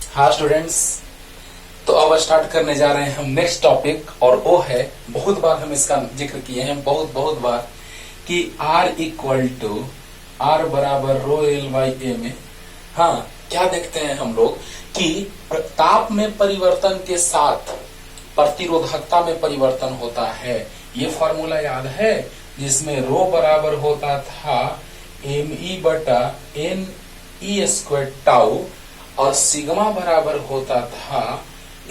हाँ स्टूडेंट्स, तो अब स्टार्ट करने जा रहे हैं हम नेक्स्ट टॉपिक, और वो है, बहुत बार हम इसका जिक्र किए हैं, बहुत बार, कि R इक्वल टू R बराबर रो एल बाई ए में, हाँ क्या देखते हैं हम लोग कि ताप में परिवर्तन के साथ प्रतिरोधकता में परिवर्तन होता है। ये फॉर्मूला याद है जिसमें रो बराबर होता था एम ई बटा एन ई स्क्वायर टाउ और सिग्मा बराबर होता था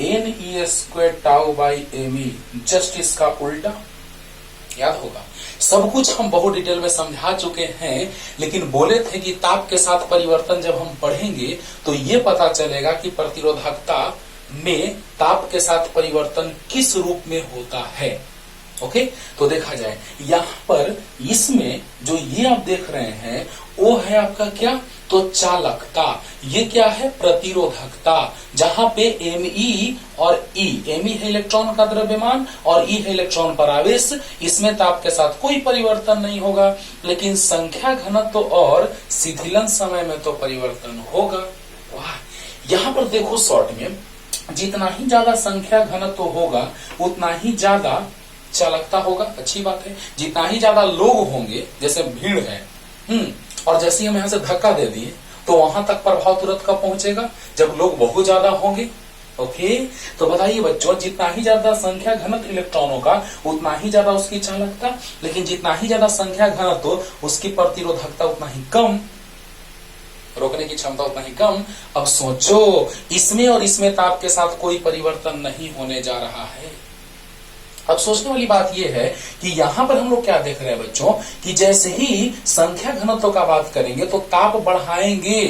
n e square tau by m e, just इसका उल्टा। याद होगा, सब कुछ हम बहुत डिटेल में समझा चुके हैं, लेकिन बोले थे कि ताप के साथ परिवर्तन जब हम पढ़ेंगे तो ये पता चलेगा कि प्रतिरोधकता में ताप के साथ परिवर्तन किस रूप में होता है। ओके, तो देखा जाए यहाँ पर इसमें जो ये आप देख रहे हैं वो है आपका क्या, तो चालकता। ये क्या है, प्रतिरोधकता, जहां पे Me और E, Me है इलेक्ट्रॉन का द्रव्यमान और E है इलेक्ट्रॉन पर आवेश। इसमें ताप के साथ कोई परिवर्तन नहीं होगा, लेकिन संख्या घनत्व और शिथिलन समय में तो परिवर्तन होगा। वाह, यहाँ पर देखो शॉर्ट में, जितना ही ज्यादा संख्या घनत्व होगा उतना ही ज्यादा चालकता होगा। अच्छी बात है, जितना ही ज्यादा लोग होंगे, जैसे भीड़ है, और जैसे हम यहाँ से धक्का दे दिए तो वहां तक प्रभाव तुरंत कब पहुंचेगा, जब लोग बहुत ज्यादा होंगे। ओके, तो बताइए बच्चों, जितना ही ज्यादा संख्या घनत्व इलेक्ट्रॉनों का उतना ही ज्यादा उसकी चालकता, लेकिन जितना ही ज्यादा संख्या घनत्व उसकी प्रतिरोधकता उतना ही कम, रोकने की क्षमता उतना ही कम। अब सोचो, इसमें और इसमें ताप के साथ कोई परिवर्तन नहीं होने जा रहा है। अब सोचने वाली बात यह है कि यहां पर हम लोग क्या देख रहे हैं बच्चों, कि जैसे ही संख्या घनत्व का बात करेंगे तो ताप बढ़ाएंगे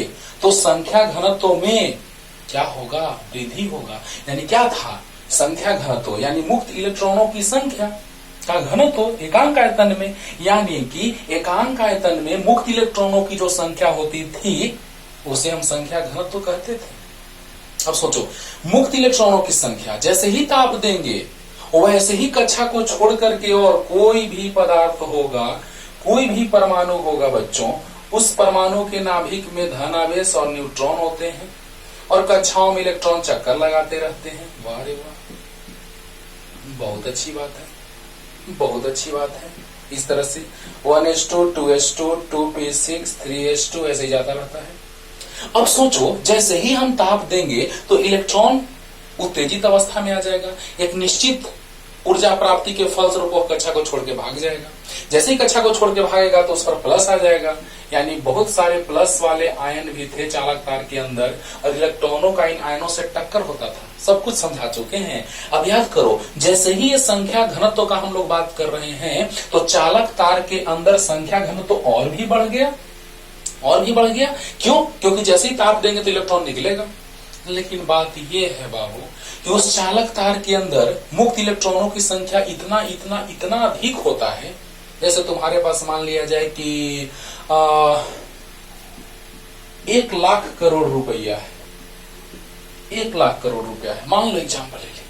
तो संख्या घनत्व में क्या होगा, वृद्धि होगा। यानी क्या था, संख्या घनत्व यानी मुक्त इलेक्ट्रॉनों की संख्या का घनत्व एकांक आयतन में, यानी कि एकांक आयतन में मुक्त इलेक्ट्रॉनों की जो संख्या होती थी उसे हम संख्या घनत्व कहते थे। अब सोचो, मुक्त इलेक्ट्रॉनों की संख्या, जैसे ही ताप देंगे वैसे ही कक्षा को छोड़ करके और कोई भी पदार्थ होगा, कोई भी परमाणु होगा बच्चों, उस परमाणु के नाभिक में धनावेश और न्यूट्रॉन होते हैं और कक्षाओं में इलेक्ट्रॉन चक्कर लगाते रहते हैं। वाह रे वाह, बहुत अच्छी बात है, बहुत अच्छी बात है। इस तरह से 1s2 2s2 2p6 3s2 ऐसे ही जाता रहता है। अब सोचो, जैसे ही हम ताप देंगे तो इलेक्ट्रॉन उत्तेजित अवस्था में आ जाएगा, एक निश्चित ऊर्जा प्राप्ति के फलस्वरूप वो कक्षा को छोड़ के भाग जाएगा। जैसे ही कक्षा को छोड़ के भागेगा तो उस पर प्लस आ जाएगा, यानी बहुत सारे प्लस वाले आयन भी थे चालक तार के अंदर और इलेक्ट्रॉनों का इन आयनों से टक्कर होता था। सब कुछ समझा चुके हैं। अब याद करो, जैसे ही ये संख्या घनत्व का हम लोग बात कर रहे हैं तो चालक तार के अंदर संख्या घनत्व और भी बढ़ गया, और भी बढ़ गया। क्यों? क्योंकि जैसे ही ताप देंगे तो इलेक्ट्रॉन निकलेगा। लेकिन बात यह है बाबू कि उस चालक तार के अंदर मुक्त इलेक्ट्रॉनों की संख्या इतना इतना इतना अधिक होता है, जैसे तुम्हारे पास मान लिया जाए कि 1 लाख करोड़ रुपया है, 1 लाख करोड़ रुपया है, मान लो एग्जाम्पल ले ले,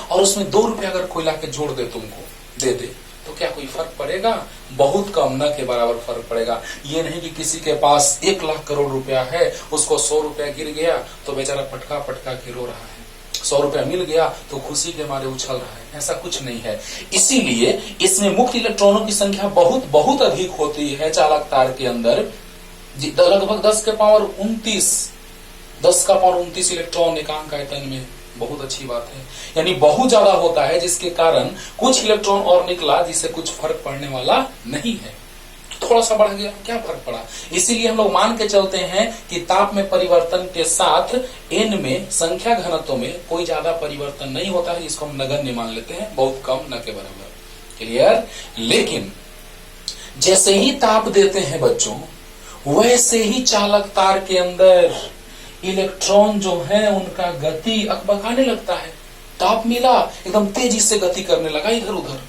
और उसमें 2 रुपया अगर कोई लाके जोड़ दे, तुमको दे दे, तो क्या कोई फर्क पड़ेगा? बहुत कम, न के बराबर फर्क पड़ेगा। ये नहीं कि किसी के पास 1 लाख करोड़ रुपया है, उसको 100 रुपया गिर गया तो बेचारा पटका पटका के रो रहा है, 100 रुपया मिल गया तो खुशी के मारे उछल रहा है। ऐसा कुछ नहीं है। इसीलिए इसमें मुक्त इलेक्ट्रॉनों की संख्या बहुत बहुत अधिक होती है चालक तार के अंदर, लगभग 10 का पावर 29 इलेक्ट्रॉन एकांक आयतन में। बहुत अच्छी बात है, यानी बहुत ज्यादा होता है, जिसके कारण कुछ इलेक्ट्रॉन और निकला जिससे कुछ फर्क पड़ने वाला नहीं है। थोड़ा सा बढ़ गया, क्या फर्क पड़ा? इसीलिए हम लोग मान के चलते हैं कि ताप में परिवर्तन के साथ n में संख्या घनत्व में कोई ज्यादा परिवर्तन नहीं होता है, जिसको हम नगण्य मान लेते हैं, बहुत कम, न के बराबर। क्लियर? लेकिन जैसे ही ताप देते हैं बच्चों, वैसे ही चालक तार के अंदर इलेक्ट्रॉन जो है उनका गति अकबकाने लगता है। ताप मिला, एकदम तेजी से गति करने लगा इधर उधर।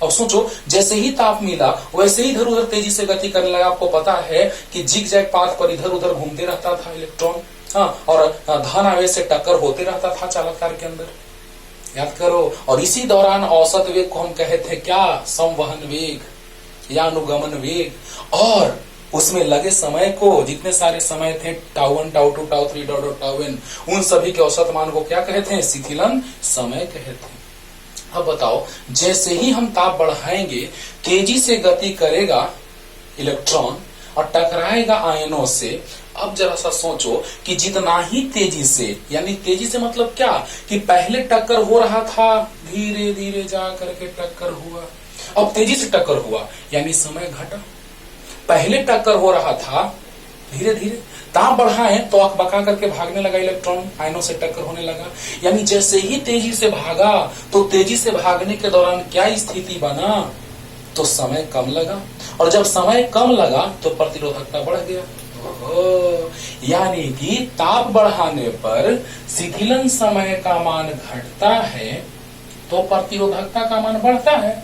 अब सोचो, जैसे ही ताप मिला वैसे ही इधर उधर तेजी से गति करने लगा। आपको पता है कि जिग जैग पाथ पर इधर उधर घूमते रहता था इलेक्ट्रॉन, हाँ, और धन आवेश से टक्कर होते रहता था चालक तार के अंदर। याद करो, और इसी दौरान औसत वेग को हम कहे थे क्या, संवहन वेग या अनुगमन वेग। और उसमें लगे समय को, जितने सारे समय थे tau 1 tau 2 tau 3 tau n, उन सभी के औसत मान को क्या कहते हैं? शिथिलन समय कहते हैं। अब बताओ, जैसे ही हम ताप बढ़ाएंगे तेजी से गति करेगा इलेक्ट्रॉन और टकराएगा आयनों से। अब जरा सा सोचो कि जितना ही तेजी से, यानी तेजी से मतलब क्या कि पहले टक्कर हो रहा था, धीरे धीरे जा करके टक्कर हुआ, अब तेजी से टक्कर हुआ यानी समय घटा। पहले टक्कर हो रहा था, धीरे धीरे ताप बढ़ाए तो अकबका करके भागने लगा इलेक्ट्रॉन, आयनों से टक्कर होने लगा। यानी जैसे ही तेजी से भागा तो तेजी से भागने के दौरान क्या स्थिति बना? तो समय कम लगा, और जब समय कम लगा तो प्रतिरोधकता बढ़ गया। यानी कि ताप बढ़ाने पर शिथिलन समय का मान घटता है तो प्रतिरोधकता का मान बढ़ता है।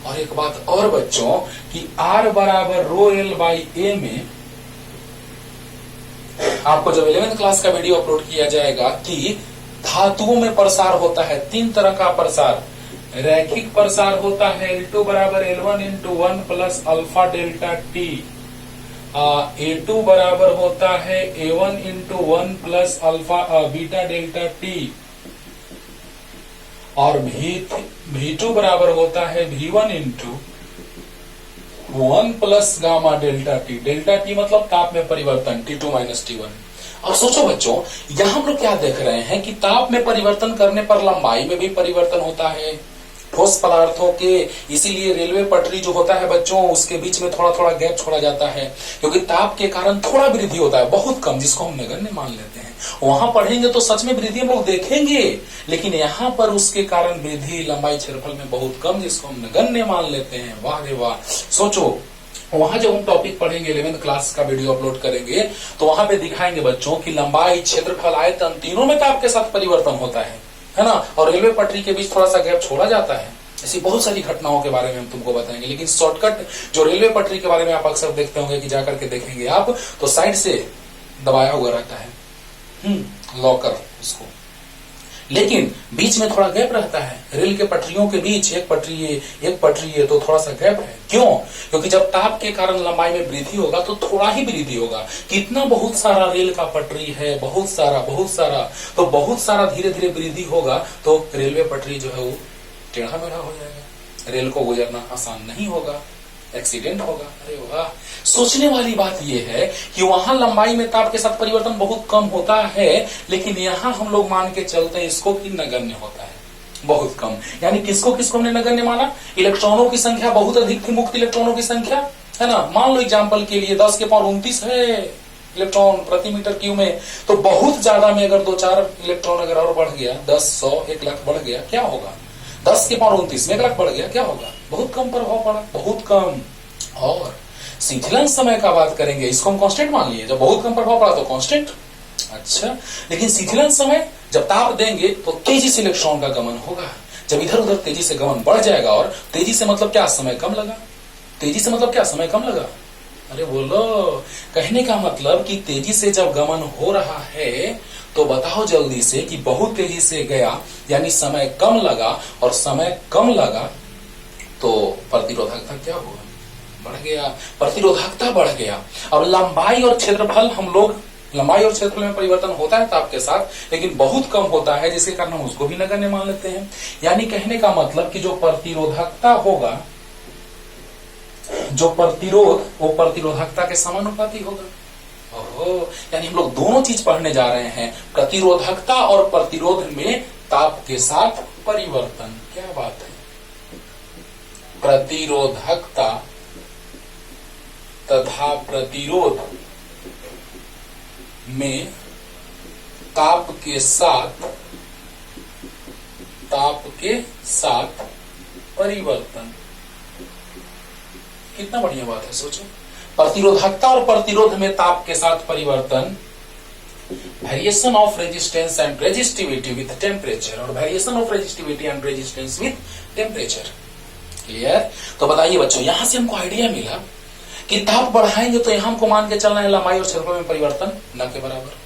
और एक बात और बच्चों कि R बराबर रो एल बाई ए में आपको जब 11th क्लास का वीडियो अपलोड किया जाएगा कि धातुओं में प्रसार होता है, 3 तरह का प्रसार। रैखिक प्रसार होता है L2 बराबर L1 into 1 plus alpha delta T. A2 बराबर होता है A1 into 1 plus alpha beta delta T. और V2 बराबर होता है V1 into 1 plus gamma delta T. Delta T मतलब ताप में परिवर्तन, T2 माइनस T1। अब सोचो बच्चों, यहां हम लोग क्या देख रहे हैं कि ताप में परिवर्तन करने पर लंबाई में भी परिवर्तन होता है ठोस पदार्थों के। इसीलिए रेलवे पटरी जो होता है बच्चों, उसके बीच में थोड़ा थोड़ा गैप छोड़ा जाता है, क्योंकि ताप के कारण थोड़ा वृद्धि होता है, बहुत कम, जिसको हम नगण्य मान लेते हैं। वहां पढ़ेंगे तो सच में वृद्धि हम लोग देखेंगे, लेकिन यहाँ पर उसके कारण वृद्धि लंबाई क्षेत्रफल में बहुत कम, जिसको हम नगण्य मान लेते हैं। वाह रे वाह। सोचो, वहां जब हम टॉपिक पढ़ेंगे, 11th क्लास का वीडियो अपलोड करेंगे, तो वहां पे दिखाएंगे बच्चों कि लंबाई, क्षेत्रफल, आयतन तीनों में ताप के साथ परिवर्तन होता है ना। और रेलवे पटरी के बीच थोड़ा सा गैप छोड़ा जाता है। ऐसी बहुत सारी घटनाओं के बारे में हम तुमको बताएंगे, लेकिन शॉर्टकट जो रेलवे पटरी के बारे में आप अक्सर देखते होंगे कि जाकर के देखेंगे आप तो साइड से दबाया हुआ रहता है लॉकर उसको, लेकिन बीच में थोड़ा गैप रहता है। रेल के पटरियों के बीच एक पटरी है तो थोड़ा सा गैप है। क्यों? क्योंकि जब ताप के कारण लंबाई में वृद्धि होगा तो थोड़ा ही वृद्धि होगा। कितना बहुत सारा रेल का पटरी है, बहुत सारा तो बहुत सारा धीरे धीरे वृद्धि होगा तो रेलवे पटरी जो है वो टेढ़ा मेढ़ा हो जाएगा, रेल को गुजरना आसान नहीं होगा, एक्सीडेंट होगा। अरे वाह। सोचने वाली बात यह है कि वहां लंबाई में ताप के साथ परिवर्तन बहुत कम होता है, लेकिन यहाँ हम लोग मान के चलते हैं इसको कि नगण्य होता है, बहुत कम। यानी किसको हमने नगण्य माना? इलेक्ट्रॉनों की संख्या बहुत अधिक थी, मुक्त इलेक्ट्रॉनों की संख्या, है ना। मान लो एग्जाम्पल के लिए 10 के पावर 29 है इलेक्ट्रॉन प्रति मीटर क्यूब में, तो बहुत ज्यादा में अगर 2-4 इलेक्ट्रॉन अगर और बढ़ गया, 10, 100, 1 लाख बढ़ गया, क्या होगा? 10 के पावर 29 में 1 लाख बढ़ गया, क्या होगा? बहुत कम प्रभाव पड़ा, बहुत कम। और शिथिलन समय का बात करेंगे, इसको हम कांस्टेंट मान लिए, जब बहुत कम प्रभाव पड़ा तो कांस्टेंट। अच्छा, लेकिन शिथिलन समय जब ताप देंगे तो तेजी से इलेक्ट्रॉन का गमन होगा। जब इधर उधर तेजी से गमन बढ़ जाएगा, और तेजी से मतलब क्या? समय कम लगा। तेजी से मतलब क्या? समय कम लगा। अरे बोलो, कहने का मतलब कि तेजी से जब गमन हो रहा है तो बताओ जल्दी से कि बहुत तेजी से गया यानी समय कम लगा, और समय कम लगा तो प्रतिरोधकता क्या हुआ? बढ़ गया, प्रतिरोधकता बढ़ गया। अब लंबाई और क्षेत्रफल, हम लोग लंबाई और क्षेत्रफल में परिवर्तन होता है ताप के साथ, लेकिन बहुत कम होता है, जिसके कारण हम उसको भी नगण्य मान लेते हैं। यानी कहने का मतलब कि जो प्रतिरोधकता होगा, जो प्रतिरोध, वो प्रतिरोधकता के समानुपाती होगा। यानी हम लोग दोनों चीज पढ़ने जा रहे हैं, प्रतिरोधकता और प्रतिरोध में ताप के साथ परिवर्तन। क्या बात है? प्रतिरोधकता तथा प्रतिरोध में ताप के साथ परिवर्तन। कितना बढ़िया बात है, सोचो। प्रतिरोधकता और प्रतिरोध में ताप के साथ परिवर्तन, variation of resistance and resistivity with temperature, और variation of resistivity and resistance with temperature. Clear? तो बताइए बच्चों, यहां से हमको आइडिया मिला कि ताप बढ़ाएंगे तो यहां हमको मान के चलना है लंबाई और क्षेत्रफल में परिवर्तन न के बराबर।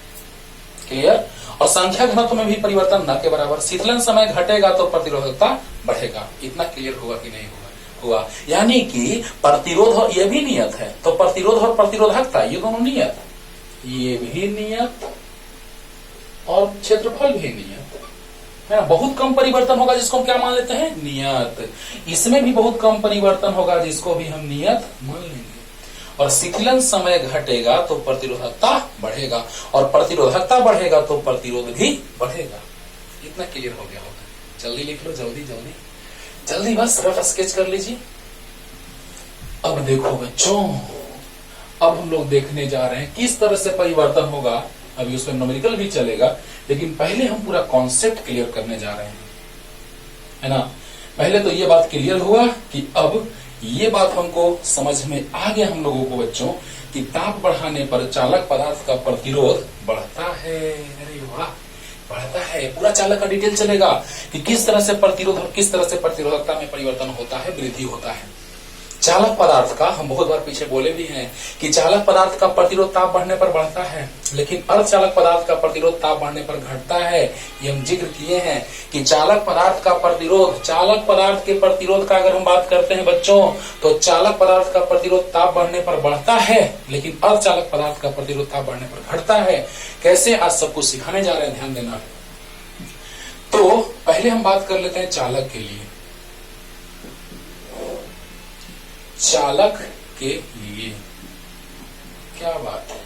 क्लियर? और संख्या घनत्व में भी परिवर्तन न के बराबर। शीतलन समय घटेगा तो प्रतिरोधकता बढ़ेगा। इतना क्लियर होगा कि नहीं होगा? हुआ, यानी कि प्रतिरोध और ये भी नियत है, तो प्रतिरोध और प्रतिरोधकता ये दोनों नियत, ये भी नियत और क्षेत्रफल भी नियत है ना। बहुत कम परिवर्तन होगा जिसको हम क्या मान लेते हैं, नियत। इसमें भी बहुत कम परिवर्तन होगा जिसको भी हम नियत मान लेंगे। और शिथिलन समय घटेगा तो प्रतिरोधकता बढ़ेगा, और प्रतिरोधकता बढ़ेगा तो प्रतिरोध भी बढ़ेगा। इतना क्लियर हो गया होगा। जल्दी लिख लो, जल्दी जल्दी जल्दी, बस रफ स्केच कर लीजिए। अब देखो बच्चों, अब हम लोग देखने जा रहे हैं किस तरह से परिवर्तन होगा। अभी उसमें न्यूमेरिकल भी चलेगा, लेकिन पहले हम पूरा कॉन्सेप्ट क्लियर करने जा रहे हैं, है ना। पहले तो ये बात क्लियर हुआ कि अब ये बात हमको समझ में आ गया हम लोगों को बच्चों कि ताप बढ़ाने पर चालक पदार्थ का प्रतिरोध बढ़ता है। अरे वाह, बढ़ता है। पूरा चालक का डिटेल चलेगा कि किस तरह से प्रतिरोध और किस तरह से प्रतिरोधकता में परिवर्तन होता है, वृद्धि होता है। चालक पदार्थ का हम बहुत बार पीछे बोले भी हैं कि चालक पदार्थ का प्रतिरोध ताप बढ़ने पर बढ़ता है, लेकिन अर्धचालक पदार्थ का प्रतिरोध ताप बढ़ने पर घटता है। ये हम जिक्र किए हैं कि चालक पदार्थ का प्रतिरोध, चालक पदार्थ के प्रतिरोध का अगर हम बात करते हैं बच्चों, तो चालक पदार्थ का प्रतिरोध ताप बढ़ने पर बढ़ता है, लेकिन अर्धचालक पदार्थ का प्रतिरोध ताप बढ़ने पर घटता है। कैसे, आज सब कुछ सिखाने जा रहे हैं, ध्यान देना। तो पहले हम बात कर लेते हैं चालक के लिए। चालक के लिए क्या बात है।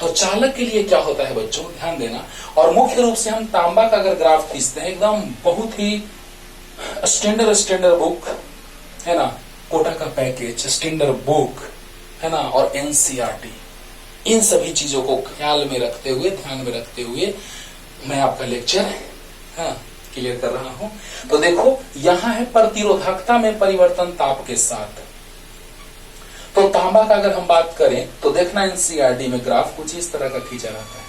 तो चालक के लिए क्या होता है बच्चों, ध्यान देना। और मुख्य रूप से हम तांबा का अगर ग्राफ खींचते हैं, एकदम बहुत ही स्टैंडर्ड बुक है ना, कोटा का पैकेज, स्टैंडर्ड बुक है ना, और एनसीईआरटी, इन सभी चीजों को ख्याल में रखते हुए, ध्यान में रखते हुए मैं आपका लेक्चर क्लियर कर रहा हूं। तो देखो, यहां है प्रतिरोधकता में परिवर्तन ताप के साथ। तो तांबा का अगर हम बात करें तो देखना एनसीईआरटी में ग्राफ कुछ इस तरह का खींचा रहता है।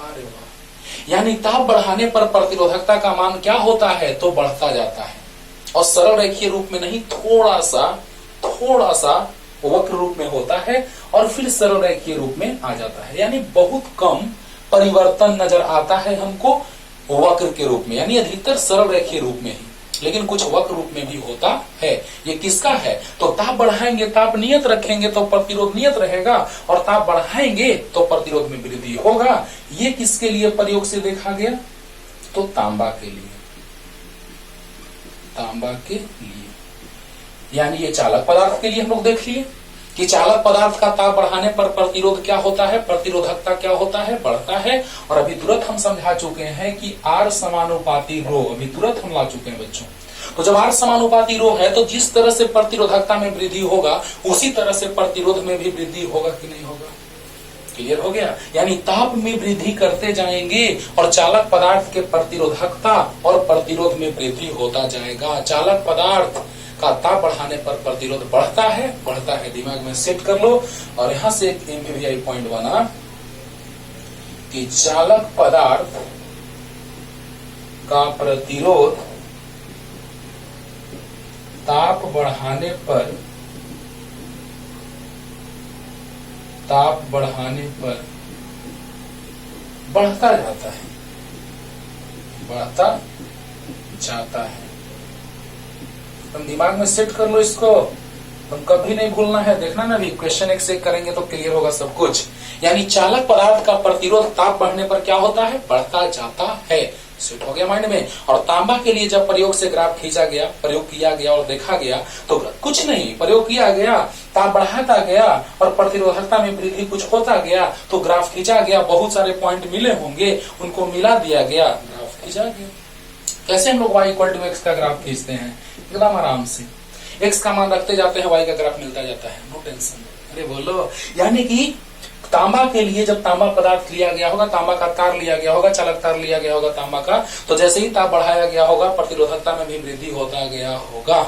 अरे वाह, यानी ताप बढ़ाने पर प्रतिरोधकता का मान क्या होता है, तो बढ़ता जाता है, और सरल रेखीय रूप में नहीं, थोड़ा सा वक्र रूप में होता है, और फिर सरल रेखीय रूप में आ जाता है। यानी बहुत कम परिवर्तन नजर आता है हमको वक्र के रूप में, यानी अधिकतर सरल रेखीय रूप में ही, लेकिन कुछ वक्र रूप में भी होता है। ये किसका है, तो ताप बढ़ाएंगे, ताप नियत रखेंगे तो प्रतिरोध नियत रहेगा, और ताप बढ़ाएंगे तो प्रतिरोध में वृद्धि होगा। ये किसके लिए प्रयोग से देखा गया, तो तांबा के लिए, तांबा के लिए। यानी ये चालक पदार्थ के लिए हम लोग देख लिए कि चालक पदार्थ का ताप बढ़ाने पर प्रतिरोध क्या होता है, प्रतिरोधकता क्या होता है, बढ़ता है। और अभी तुरंत हम समझा चुके हैं कि R समानुपाती रो, अभी तुरंत हम ला चुके हैं बच्चों। तो जब R समानुपाती रो है तो जिस तरह से प्रतिरोधकता में वृद्धि होगा उसी तरह से प्रतिरोध में भी वृद्धि होगा कि नहीं होगा। क्लियर हो गया। यानी ताप में वृद्धि करते जाएंगे और चालक पदार्थ के प्रतिरोधकता और प्रतिरोध में वृद्धि होता जाएगा। चालक पदार्थ का ताप बढ़ाने पर प्रतिरोध बढ़ता है, दिमाग में सेट कर लो। और यहां से एक एमवीआई पॉइंट बना कि चालक पदार्थ का प्रतिरोध ताप बढ़ाने पर बढ़ता जाता है। तुम दिमाग में सेट कर लो इसको, तुम कभी नहीं भूलना है। देखना ना, भी क्वेश्चन एक से करेंगे तो क्लियर होगा सब कुछ। यानी चालक पदार्थ का प्रतिरोध ताप बढ़ने पर क्या होता है, बढ़ता जाता है। सेट हो गया माइंड में। और तांबा के लिए जब प्रयोग से ग्राफ खींचा गया, प्रयोग किया गया और देखा गया तो कुछ नहीं, प्रयोग किया गया, ताप बढ़ाता गया और प्रतिरोधकता में वृद्धि कुछ होता गया, तो ग्राफ खींचा गया, बहुत सारे पॉइंट मिले होंगे, उनको मिला दिया गया, ग्राफ खींचा गया। कैसे हम लोग y इक्वल टू एक्स का ग्राफ खींचते हैं, एकदम आराम से x का मान रखते जाते हैं, y का ग्राफ मिलता जाता है, नो टेंशन। अरे बोलो, यानी कि तांबा के लिए जब तांबा पदार्थ लिया गया होगा, तांबा का तार लिया गया होगा, चालक तार लिया गया होगा तांबा का, तो जैसे ही ताप बढ़ाया गया होगा प्रतिरोधकता में भी वृद्धि होता गया होगा।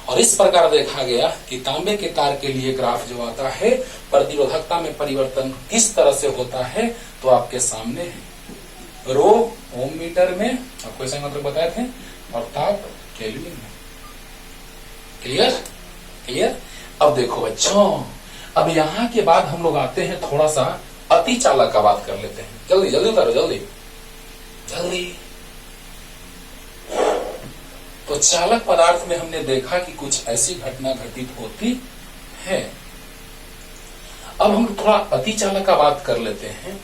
और इस प्रकार देखा गया कि तांबे के तार के लिए ग्राफ जो आता है प्रतिरोधकता में परिवर्तन किस तरह से होता है, तो आपके सामने है। रो ओम मीटर में आपको ऐसा मतलब बताए थे, और ताप केल्विन में। क्लियर। अब देखो बच्चों, अब यहाँ के बाद हम लोग आते हैं थोड़ा सा अति चालक का बात कर लेते हैं। जल्दी उतारो, जल्दी। तो चालक पदार्थ में हमने देखा कि कुछ ऐसी घटना घटित होती है। अब हम थोड़ा अति चालक का बात कर लेते हैं,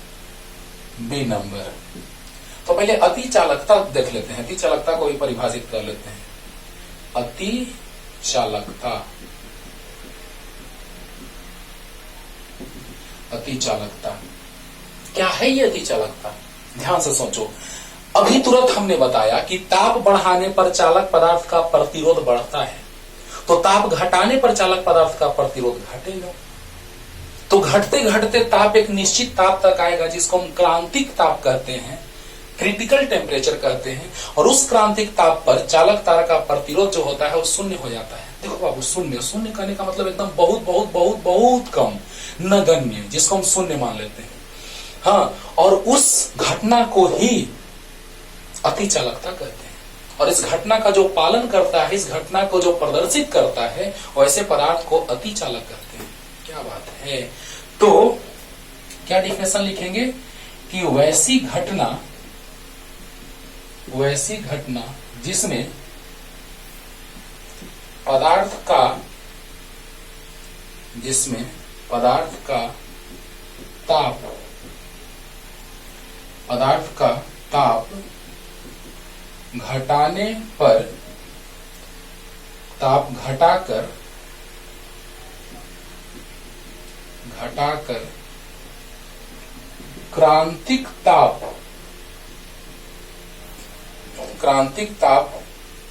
बी नंबर। तो पहले अति चालकता देख लेते हैं, अति चालकता को भी परिभाषित कर लेते हैं। अति चालकता, अति चालकता क्या है? ये अति चालकता ध्यान से सोचो। अभी तुरंत हमने बताया कि ताप बढ़ाने पर चालक पदार्थ का प्रतिरोध बढ़ता है, तो ताप घटाने पर चालक पदार्थ का प्रतिरोध घटेगा। तो घटते घटते ताप एक निश्चित ताप तक आएगा जिसको हम क्रांतिक ताप कहते हैं, क्रिटिकल टेम्परेचर कहते हैं। और उस क्रांतिक ताप पर चालक तार का प्रतिरोध जो होता है वो शून्य हो जाता है। देखो बाबू, शून्य, शून्य कहने का मतलब एकदम बहुत बहुत बहुत बहुत कम, नगण्य, जिसको हम शून्य मान लेते हैं। हाँ, और उस घटना को ही अति चालकता कहते हैं। और इस घटना का जो पालन करता है, इस घटना को जो प्रदर्शित करता है, वैसे पदार्थ को अति चालक कहते हैं। क्या बात है। तो क्या डिफिनेशन लिखेंगे कि वैसी घटना जिसमें पदार्थ का ताप घटाने पर, ताप घटाकर क्रांतिक ताप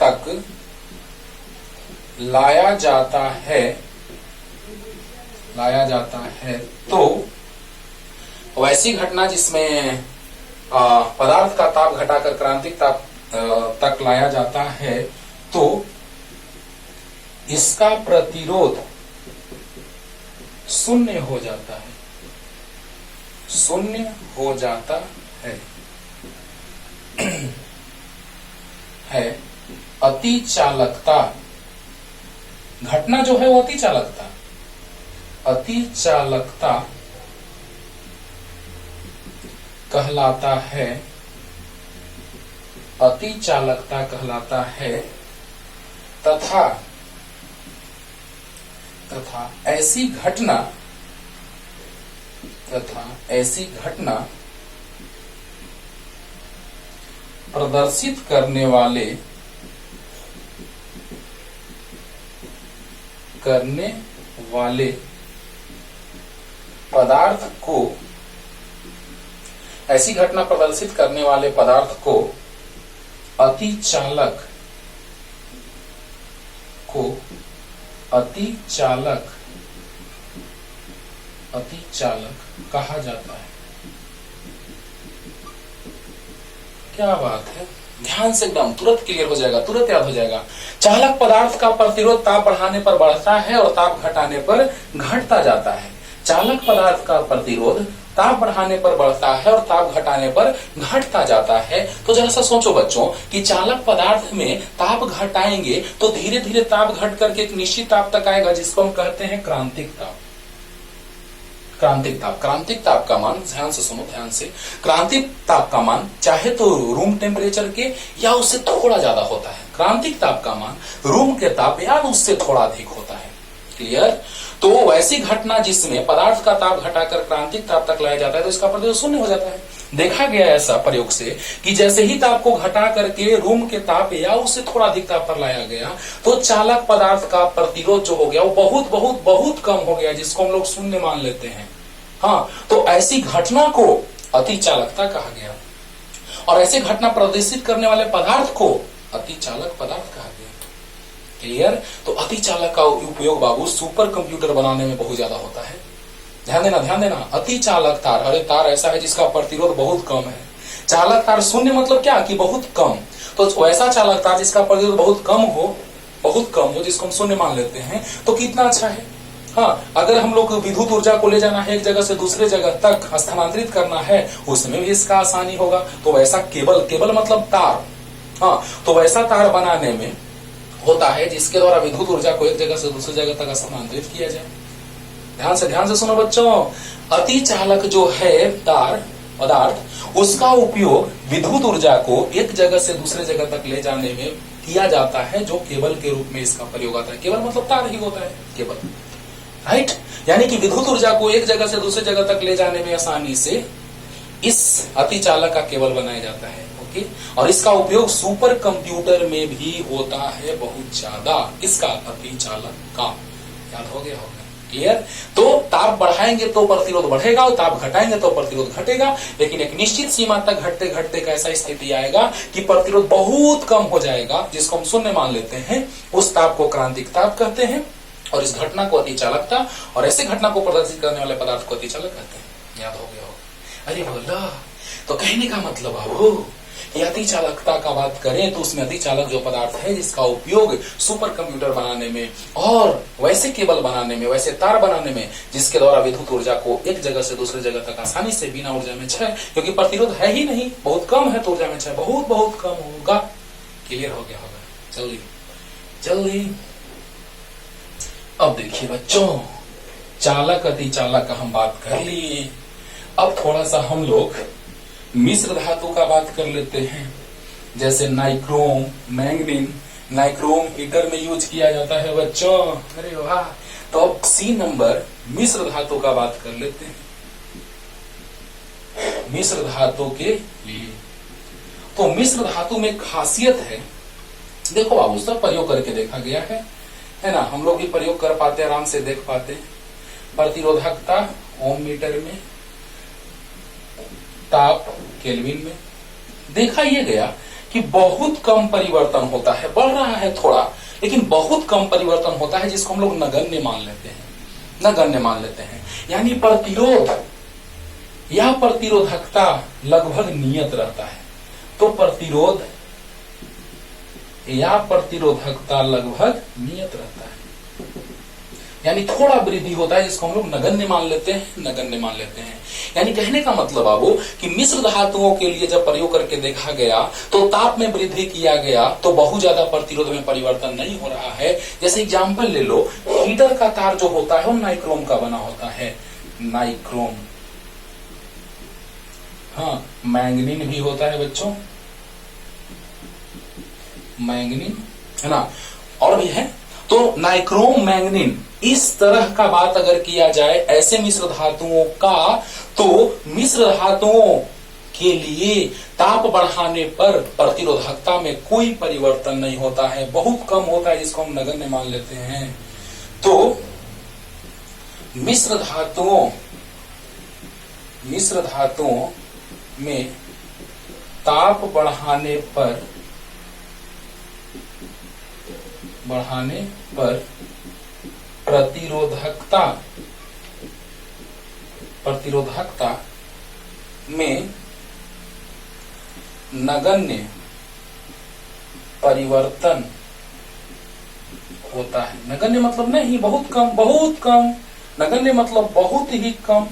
तक लाया जाता है, तो वैसी घटना जिसमें पदार्थ का ताप घटाकर क्रांतिक ताप तक लाया जाता है, तो इसका प्रतिरोध शून्य हो जाता है। अति चालकता घटना जो है वो अति चालकता कहलाता है। तथा ऐसी घटना प्रदर्शित करने वाले पदार्थ को, ऐसी घटना प्रदर्शित करने वाले पदार्थ को अति चालक कहा जाता है। क्या बात है, ध्यान से एकदम तुरंत क्लियर हो जाएगा, तुरंत याद हो जाएगा। चालक पदार्थ का प्रतिरोध ताप बढ़ाने पर बढ़ता है और ताप घटाने पर घटता जाता है। चालक पदार्थ का प्रतिरोध ताप बढ़ाने पर बढ़ता है और ताप घटाने पर घटता जाता है। तो जरा सा सोचो बच्चों कि चालक पदार्थ में ताप घटाएंगे तो धीरे धीरे ताप घट करके एक निश्चित ताप तक आएगा जिसको हम कहते हैं क्रांतिक ताप। क्रांतिक ताप का मान, ध्यान से सुनो, ध्यान से, क्रांतिक ताप का मान चाहे तो रूम टेम्परेचर के या उससे थोड़ा ज्यादा होता है। क्रांतिक ताप का मान रूम के ताप या उससे थोड़ा अधिक होता है। क्लियर। तो वैसी घटना जिसमें पदार्थ का ताप घटाकर क्रांतिक ताप तक लाया जाता है तो इसका प्रतिरोध शून्य हो जाता है। देखा गया ऐसा प्रयोग से कि जैसे ही ताप को घटा करके रूम के ताप या उससे थोड़ा अधिक ताप पर लाया गया तो चालक पदार्थ का प्रतिरोध जो हो गया वो बहुत बहुत बहुत कम हो गया, जिसको हम लोग शून्य मान लेते हैं। हाँ, तो ऐसी घटना को अति चालकता कहा गया और ऐसी घटना प्रदर्शित करने वाले पदार्थ को अति चालक पदार्थ कहा गया। क्लियर। तो अति चालक का उपयोग बाबू सुपर कंप्यूटर बनाने में बहुत ज्यादा होता है। ध्यान देना। अति चालक तार, अरे तार ऐसा है जिसका प्रतिरोध बहुत कम है। चालक तार शून्य मतलब क्या कि बहुत कम। तो ऐसा चालक तार जिसका प्रतिरोध बहुत कम हो जिसको हम शून्य मान लेते हैं, तो कितना अच्छा है। हाँ, अगर हम लोग विद्युत ऊर्जा को ले जाना है एक जगह से दूसरे जगह तक स्थानांतरित करना है, उसमें भी इसका आसानी होगा। तो वैसा केबल मतलब तार, हाँ, तो वैसा तार बनाने में होता है जिसके द्वारा विद्युत ऊर्जा को एक जगह से दूसरी जगह तक स्थानांतरित किया जाए। ध्यान से सुनो बच्चों, अति चालक जो है तार पदार्थ, उसका उपयोग विद्युत ऊर्जा को एक जगह से दूसरे जगह तक ले जाने में किया जाता है जो केबल के रूप में इसका प्रयोग आता है। केबल मतलब तार ही होता है केबल, राइट। यानी कि विद्युत ऊर्जा को एक जगह से दूसरी जगह तक ले जाने में आसानी से इस अतिचालक का केबल बनाया जाता है। ओके, और इसका उपयोग सुपर कंप्यूटर में भी होता है बहुत ज्यादा। इसका अतिचालक का याद हो गया होगा, क्लियर। तो ताप बढ़ाएंगे तो प्रतिरोध बढ़ेगा और ताप घटाएंगे तो प्रतिरोध घटेगा, लेकिन एक निश्चित सीमा तक घटते घटते कैसा स्थिति आएगा कि प्रतिरोध बहुत कम हो जाएगा, जिसको हम शून्य मान लेते हैं। उस ताप को क्रांतिक ताप कहते हैं और इस घटना को अतिचालकता, और ऐसे घटना को प्रदर्शित करने वाले पदार्थ को अतिचालक कहते हैं। याद हो गया होगा। अरे बोला, तो कहने का मतलब अब कि अतिचालकता का बात करें तो उसमें अतिचालक जो पदार्थ है जिसका उपयोग सुपर कंप्यूटर बनाने में और वैसे केबल बनाने में, वैसे तार बनाने में, जिसके द्वारा विद्युत ऊर्जा को एक जगह से दूसरी जगह तक आसानी से बिना ऊर्जा में क्षय, क्योंकि प्रतिरोध है ही नहीं, बहुत कम है, तो ऊर्जा में क्षय बहुत बहुत कम होगा। क्लियर हो गया होगा। जल्दी जल्दी अब देखिए बच्चों, चालक अतिचालक का हम बात कर लिए। अब थोड़ा सा हम लोग मिश्र धातु का बात कर लेते हैं, जैसे नाइक्रोम, मैंगनीन। नाइक्रोम हीटर में यूज किया जाता है बच्चों। अरे वाह। तो अब सी नंबर मिश्र धातु का बात कर लेते हैं। मिश्र धातु के लिए तो मिश्र धातु में खासियत है, देखो बाबू सब प्रयोग करके देखा गया है ना, हम लोग भी प्रयोग कर पाते, आराम से देख पाते। प्रतिरोधकता ओम मीटर में, ताप केल्विन में। देखा यह गया कि बहुत कम परिवर्तन होता है, बढ़ रहा है थोड़ा, लेकिन बहुत कम परिवर्तन होता है, जिसको हम लोग नगण्य मान लेते हैं। नगण्य मान लेते हैं, यानी प्रतिरोध या प्रतिरोधकता लगभग नियत रहता है। तो प्रतिरोध या प्रतिरोधकता लगभग नियत रहता है, यानी थोड़ा वृद्धि होता है, जिसको हम लोग नगण्य मान लेते हैं। नगण्य मान लेते हैं, यानी कहने का मतलब आपको कि मिश्र धातुओं के लिए जब प्रयोग करके देखा गया तो ताप में वृद्धि किया गया तो बहुत ज्यादा प्रतिरोध में परिवर्तन नहीं हो रहा है। जैसे एग्जाम्पल ले लो, हीटर का तार जो होता है वो नाइक्रोम का बना होता है। नाइक्रोम, हाँ, मैंगनीन भी होता है बच्चों, मैंगनीन है ना, और भी है। तो नाइक्रोम, मैंगनीन, इस तरह का बात अगर किया जाए ऐसे मिश्र धातुओं का, तो मिश्र धातुओं के लिए ताप बढ़ाने पर प्रतिरोधकता में कोई परिवर्तन नहीं होता है, बहुत कम होता है, जिसको हम नगण्य मान लेते हैं। तो मिश्र धातुओं में ताप बढ़ाने पर प्रतिरोधकता में नगण्य परिवर्तन होता है। नगण्य मतलब नहीं, बहुत कम, बहुत कम। नगण्य मतलब बहुत ही कम,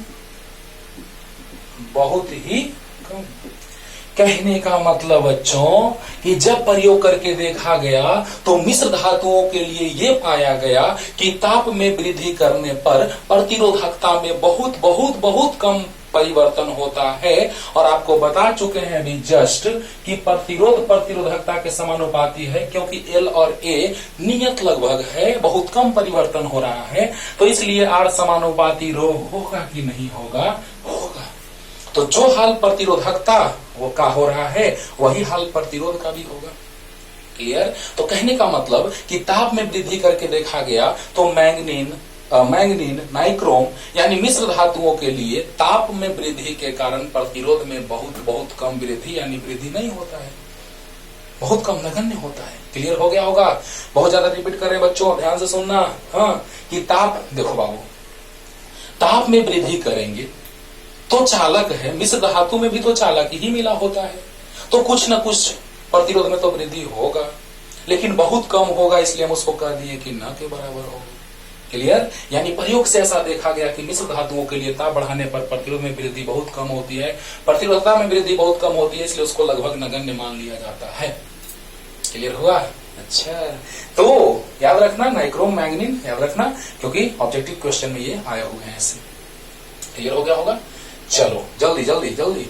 बहुत ही कम। कहने का मतलब बच्चों कि जब प्रयोग करके देखा गया तो मिश्र धातुओं के लिए ये पाया गया कि ताप में वृद्धि करने पर प्रतिरोधकता में बहुत बहुत बहुत कम परिवर्तन होता है। और आपको बता चुके हैं अभी जस्ट कि प्रतिरोध प्रतिरोधकता के समानुपाती है, क्योंकि L और A नियत लगभग है, बहुत कम परिवर्तन हो रहा है। तो इसलिए R समानुपाती रो होगा कि नहीं होगा? होगा। तो जो हाल प्रतिरोधकता वो का हो रहा है वही हाल प्रतिरोध का भी होगा। क्लियर? तो कहने का मतलब कि ताप में वृद्धि करके देखा गया तो मैंगनीन, नाइक्रोम यानी मिश्र धातुओं के लिए ताप में वृद्धि के कारण प्रतिरोध में बहुत बहुत कम वृद्धि यानी वृद्धि नहीं होता है, बहुत कम, नगण्य होता है। क्लियर हो गया होगा? बहुत ज्यादा रिपीट कर रहे बच्चों, ध्यान से सुनना। हाँ, कि ताप, देखो बाबू, ताप में वृद्धि करेंगे तो चालक है, मिश्र धातु में भी तो चालक ही मिला होता है, तो कुछ न कुछ प्रतिरोध में तो वृद्धि होगा, लेकिन बहुत कम होगा, इसलिए हम उसको कह दिए कि न के बराबर होगा। क्लियर? यानी प्रयोग से ऐसा देखा गया कि मिश्र धातुओं के लिए ताप बढ़ाने पर प्रतिरोध में वृद्धि बहुत कम होती है, प्रतिरोधकता में वृद्धि बहुत कम होती है, इसलिए उसको लगभग नगण्य मान लिया जाता है। क्लियर हुआ? अच्छा, तो याद रखना नाइक्रोम, मैंगनीन याद रखना, क्योंकि ऑब्जेक्टिव क्वेश्चन में ये आए हुए हैं ऐसे। क्लियर हो गया होगा? चलो जल्दी जल्दी जल्दी।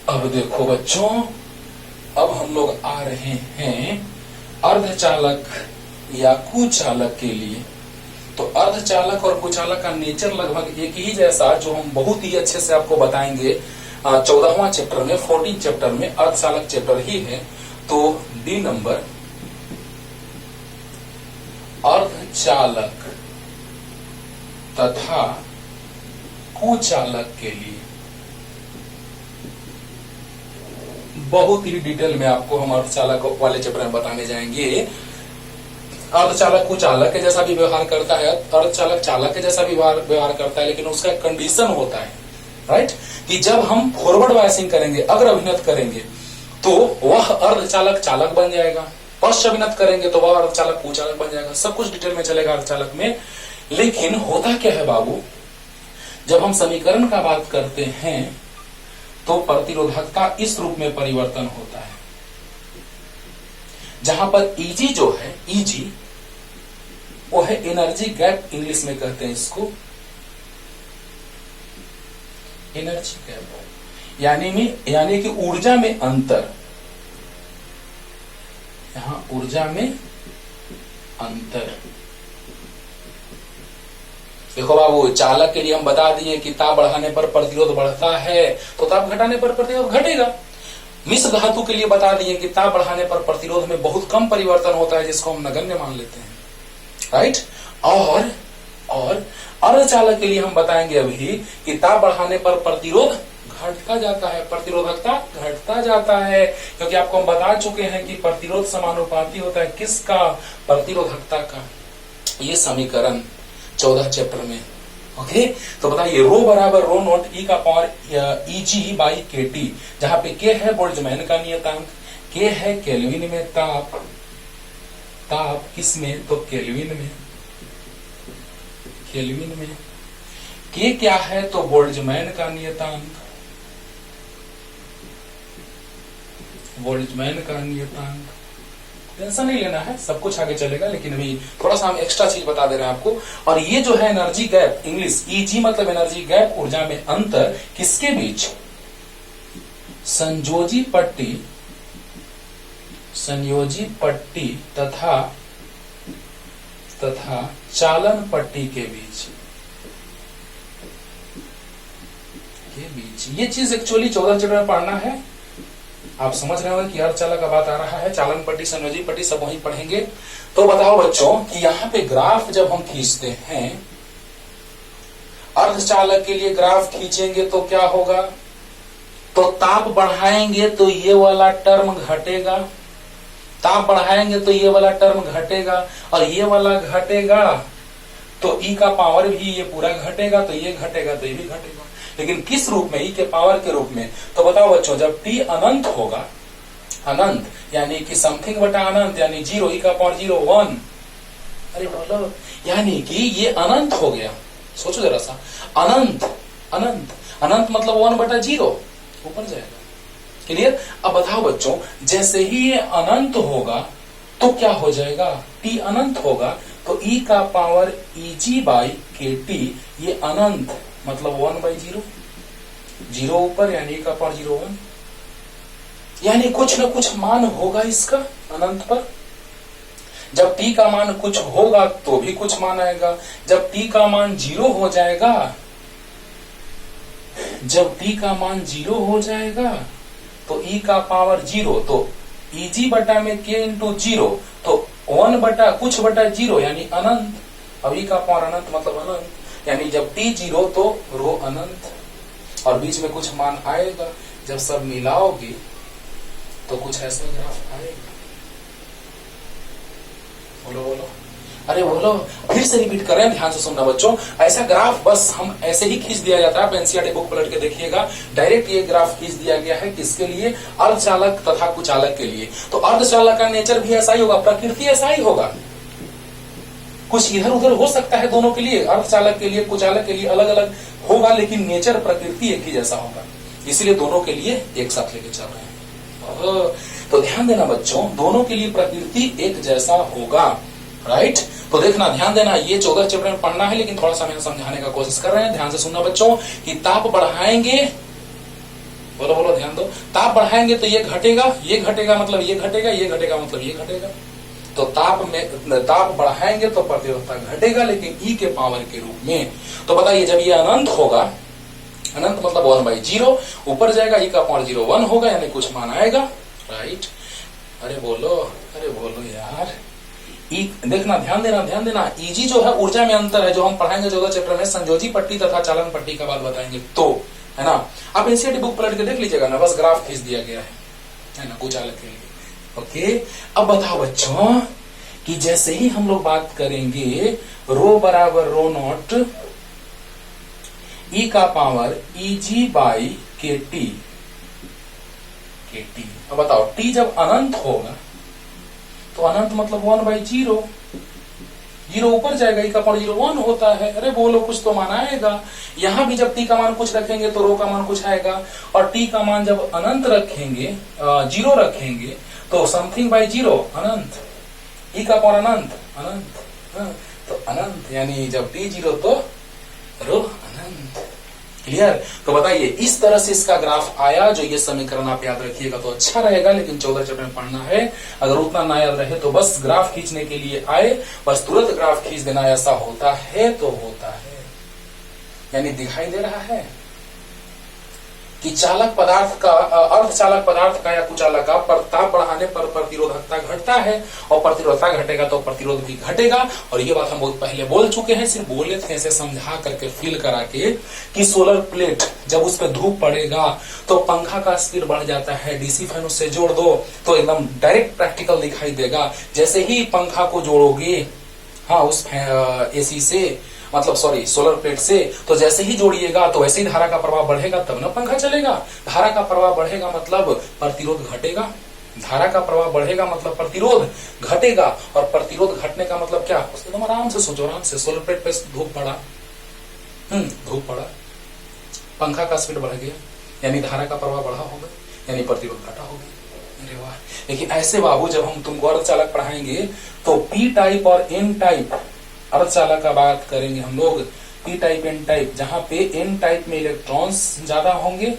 अब देखो बच्चों, अब हम लोग आ रहे हैं अर्धचालक या कुचालक के लिए। तो अर्धचालक और कुचालक का नेचर लगभग एक ही जैसा, जो हम बहुत ही अच्छे से आपको बताएंगे 14वां चैप्टर में, 14 चैप्टर में अर्धचालक चैप्टर ही है। तो डी नंबर अर्धचालक तथा कुचालक के लिए बहुत ही डिटेल में आपको हम अर्धचालक वाले चैप्टर में बताने जाएंगे। अर्धचालक कुचालक के जैसा भी व्यवहार करता है, अर्धचालक चालक के जैसा भी व्यवहार करता है, लेकिन उसका कंडीशन होता है, राइट, कि जब हम फॉरवर्ड बायसिंग करेंगे, अग्र अभिनत करेंगे, तो वह अर्धचालक चालक बन जाएगा। पश्च अभिनत करेंगे तो वह अर्धचालक कुचालक बन जाएगा। सब कुछ डिटेल में चलेगा अर्धचालक में। लेकिन होता क्या है बाबू, जब हम समीकरण का बात करते हैं तो प्रतिरोधकता इस रूप में परिवर्तन होता है, जहां पर Eg जो है, Eg वो है एनर्जी गैप, इंग्लिश में कहते हैं इसको एनर्जी गैप, यानी कि ऊर्जा में अंतर। यहां ऊर्जा में अंतर। देखो बाबू, चालक के लिए हम बता दिए कि ताप बढ़ाने पर प्रतिरोध बढ़ता है, तो ताप घटाने पर प्रतिरोध घटेगा। मिश्र धातु के लिए बता दिए कि ताप बढ़ाने पर प्रतिरोध में बहुत कम परिवर्तन होता है, जिसको हम नगण्य मान लेते हैं, राइट। और अर्धचालक के लिए हम बताएंगे अभी कि ताप बढ़ाने पर प्रतिरोध घटता जाता है, प्रतिरोधकता घटता जाता है, क्योंकि आपको हम बता चुके हैं कि प्रतिरोध समानुपाती होता है किसका, प्रतिरोधकता का। ये समीकरण 14 चैप्टर में, ओके। तो बताइए, रो बराबर रो नॉट ई का पावर Eg बाई kT, जहां पे के है बोल्ट्जमैन का नियतांक, के है केल्विन में ताप, ताप किसमें, तो केल्विन में, के क्या है, तो बोल्ट्जमैन का नियतांक, बोल्ट्जमैन का नियतांक। टेंशन नहीं लेना है, सब कुछ आगे चलेगा, लेकिन अभी थोड़ा सा हम एक्स्ट्रा चीज बता दे रहे हैं आपको। और ये जो है एनर्जी गैप, इंग्लिश Eg मतलब एनर्जी गैप, ऊर्जा में अंतर, किसके बीच, संयोजी पट्टी तथा चालन पट्टी के बीच ये चीज एक्चुअली 14 चैप्टर में पढ़ना है। आप समझ रहे होंगे कि अर्धचालक का बात आ रहा है, चालन पट्टी, संयोजी पट्टी सब वहीं पढ़ेंगे। तो बताओ बच्चों कि यहाँ पे ग्राफ जब हम खींचते हैं, अर्धचालक के लिए ग्राफ खींचेंगे तो क्या होगा, तो ताप बढ़ाएंगे तो ये वाला टर्म घटेगा, ताप बढ़ाएंगे तो ये वाला टर्म घटेगा, और ये वाला घटेगा तो ई का पावर भी ये पूरा घटेगा, तो ये घटेगा तो ये भी घटेगा। लेकिन किस रूप में, ई के पावर के रूप में। तो बताओ बच्चों, जब t अनंत होगा, अनंत यानी कि समथिंग बटा अनंत, यानी 0, ई का पावर 0, 1, अरे बोलो, यानी कि ये अनंत हो गया। सोचो जरा सा, अनंत मतलब 1/0 ऊपर जाएगा। क्लियर। अब बताओ बच्चों, जैसे ही ये अनंत होगा तो क्या हो जाएगा, t अनंत होगा तो e का पावर Eg बाई kT, ये अनंत मतलब 1/0, 0 ऊपर, यानी e का पावर 0, 1, यानी कुछ न कुछ मान होगा इसका अनंत पर। जब t का मान कुछ होगा तो भी कुछ मान आएगा। जब t का मान 0 हो जाएगा, तो e का पावर 0, तो Eg बटा में k इंटू 0, तो 1 बटा कुछ बटा 0 यानी अनंत। अब e का पावर अनंत मतलब अनंत, यानी जब t 0 तो रो अनंत, और बीच में कुछ मान आएगा। जब सब मिलाओगे तो कुछ ऐसा ग्राफ आएगा। बोलो, अरे बोलो, फिर से रिपीट कर रहे हैं, ध्यान से सुनना बच्चों। ऐसा ग्राफ बस हम ऐसे ही खींच दिया जाता है, आप एनसीईआरटी बुक पलट के देखिएगा, डायरेक्ट ये ग्राफ खींच दिया गया है। किसके लिए, अर्धचालक तथा कुचालक के लिए। तो अर्धचालक का नेचर भी ऐसा ही होगा, प्रकृति ऐसा ही होगा, कुछ इधर उधर हो सकता है दोनों के लिए, अर्धचालक के लिए कुचालक के लिए अलग अलग होगा, लेकिन नेचर प्रकृति एक ही जैसा होगा। इसलिए दोनों के लिए एक साथ लेके चल रहे हैं। तो ध्यान देना बच्चों, दोनों के लिए प्रकृति एक जैसा होगा, राइट। तो देखना, ध्यान देना, ये 14 चैप्टर में पढ़ना है, लेकिन थोड़ा सा मैं समझाने का कोशिश कर रहे हैं। ध्यान से सुनना बच्चों कि ताप बढ़ाएंगे बोलो बोलो, ध्यान दो। ताप बढ़ाएंगे तो ये घटेगा, ये घटेगा मतलब ये घटेगा, ये घटेगा मतलब ये घटेगा। तो ताप बढ़ाएंगे तो प्रतिरोधकता घटेगा, लेकिन ई के पावर के रूप में। तो बताइए जब ये अनंत होगा, अनंत मतलब 1/0, ऊपर जाएगा, ई का पावर 0 1 होगा, यानी कुछ मान आएगा, राइट। अरे बोलो यार। ई देखना, ध्यान देना, ईजी जो है ऊर्जा में अंतर है, जो हम पढ़ाएंगे 14 चैप्टर में, संयोजी पट्टी तथा चालन पट्टी का बात बताएंगे तो, है ना। आप एनसीईआरटी बुक पलट के देख लीजिएगा ना, बस ग्राफ खींच दिया गया है ना, कुचालक के लिए। ओके, अब बताओ बच्चों कि जैसे ही हम लोग बात करेंगे रो बराबर रो नॉट ई का पावर ईजी बाई के टी। अब बताओ टी जब अनंत होगा तो अनंत मतलब 1/0, 0 ऊपर जाएगा, ई का पावर 0 1 होता है। अरे बोलो, कुछ तो मान आएगा। यहां भी जब टी का मान कुछ रखेंगे तो रो का मान कुछ आएगा, और टी का मान जब अनंत रखेंगे, 0 रखेंगे तो समथिंग बाई 0 अनंत, ई का पावर अनंत, तो अनंत, यानी जब टी 0 तो रो अनंत। क्लियर? तो बताइए इस तरह से इसका ग्राफ आया, जो ये समीकरण आप याद रखिएगा तो अच्छा रहेगा, लेकिन 14 चैप्टर में पढ़ना है। अगर उतना ना याद रहे तो बस ग्राफ खींचने के लिए आए, बस तुरंत ग्राफ खींच देना, ऐसा होता है तो होता है। यानी दिखाई दे रहा है कि चालक पदार्थ का, अर्धचालक पदार्थ का या कुचालक का ताप बढ़ाने पर प्रतिरोधकता घटता है, और प्रतिरोधकता घटेगा तो प्रतिरोध भी घटेगा। और ये बात हम बहुत पहले बोल चुके हैं, सिर्फ बोले थे ऐसे समझा करके, फील करा के, कि सोलर प्लेट जब उस पर धूप पड़ेगा तो पंखा का स्पीड बढ़ जाता है, डीसी फैन उससे जोड़ दो तो एकदम डायरेक्ट प्रैक्टिकल दिखाई देगा। जैसे ही पंखा को जोड़ोगे, हाँ, उस एसी से, मतलब सॉरी सोलर प्लेट से, तो जैसे ही जोड़िएगा तो वैसे ही धारा का प्रवाह बढ़ेगा, तब ना पंखा चलेगा। धारा का प्रवाह बढ़ेगा मतलब प्रतिरोध घटेगा, धारा का प्रवाह बढ़ेगा मतलब प्रतिरोध घटेगा, और प्रतिरोध घटने का मतलब क्या, एकदम आराम से सोचो, आराम से। सोलर प्लेट पे धूप पड़ा, पंखा का स्पीड बढ़ गया, यानी धारा का प्रवाह बढ़ा होगा, यानी प्रतिरोध घटा होगा। अरे वाह। लेकिन ऐसे बाबू जब हम तुमको अर्धचालक पढ़ाएंगे तो पी टाइप और एन टाइप अर्धचालक का बात करेंगे हम लोग, पी टाइप एन टाइप, जहां पे एन टाइप में इलेक्ट्रॉन्स ज्यादा होंगे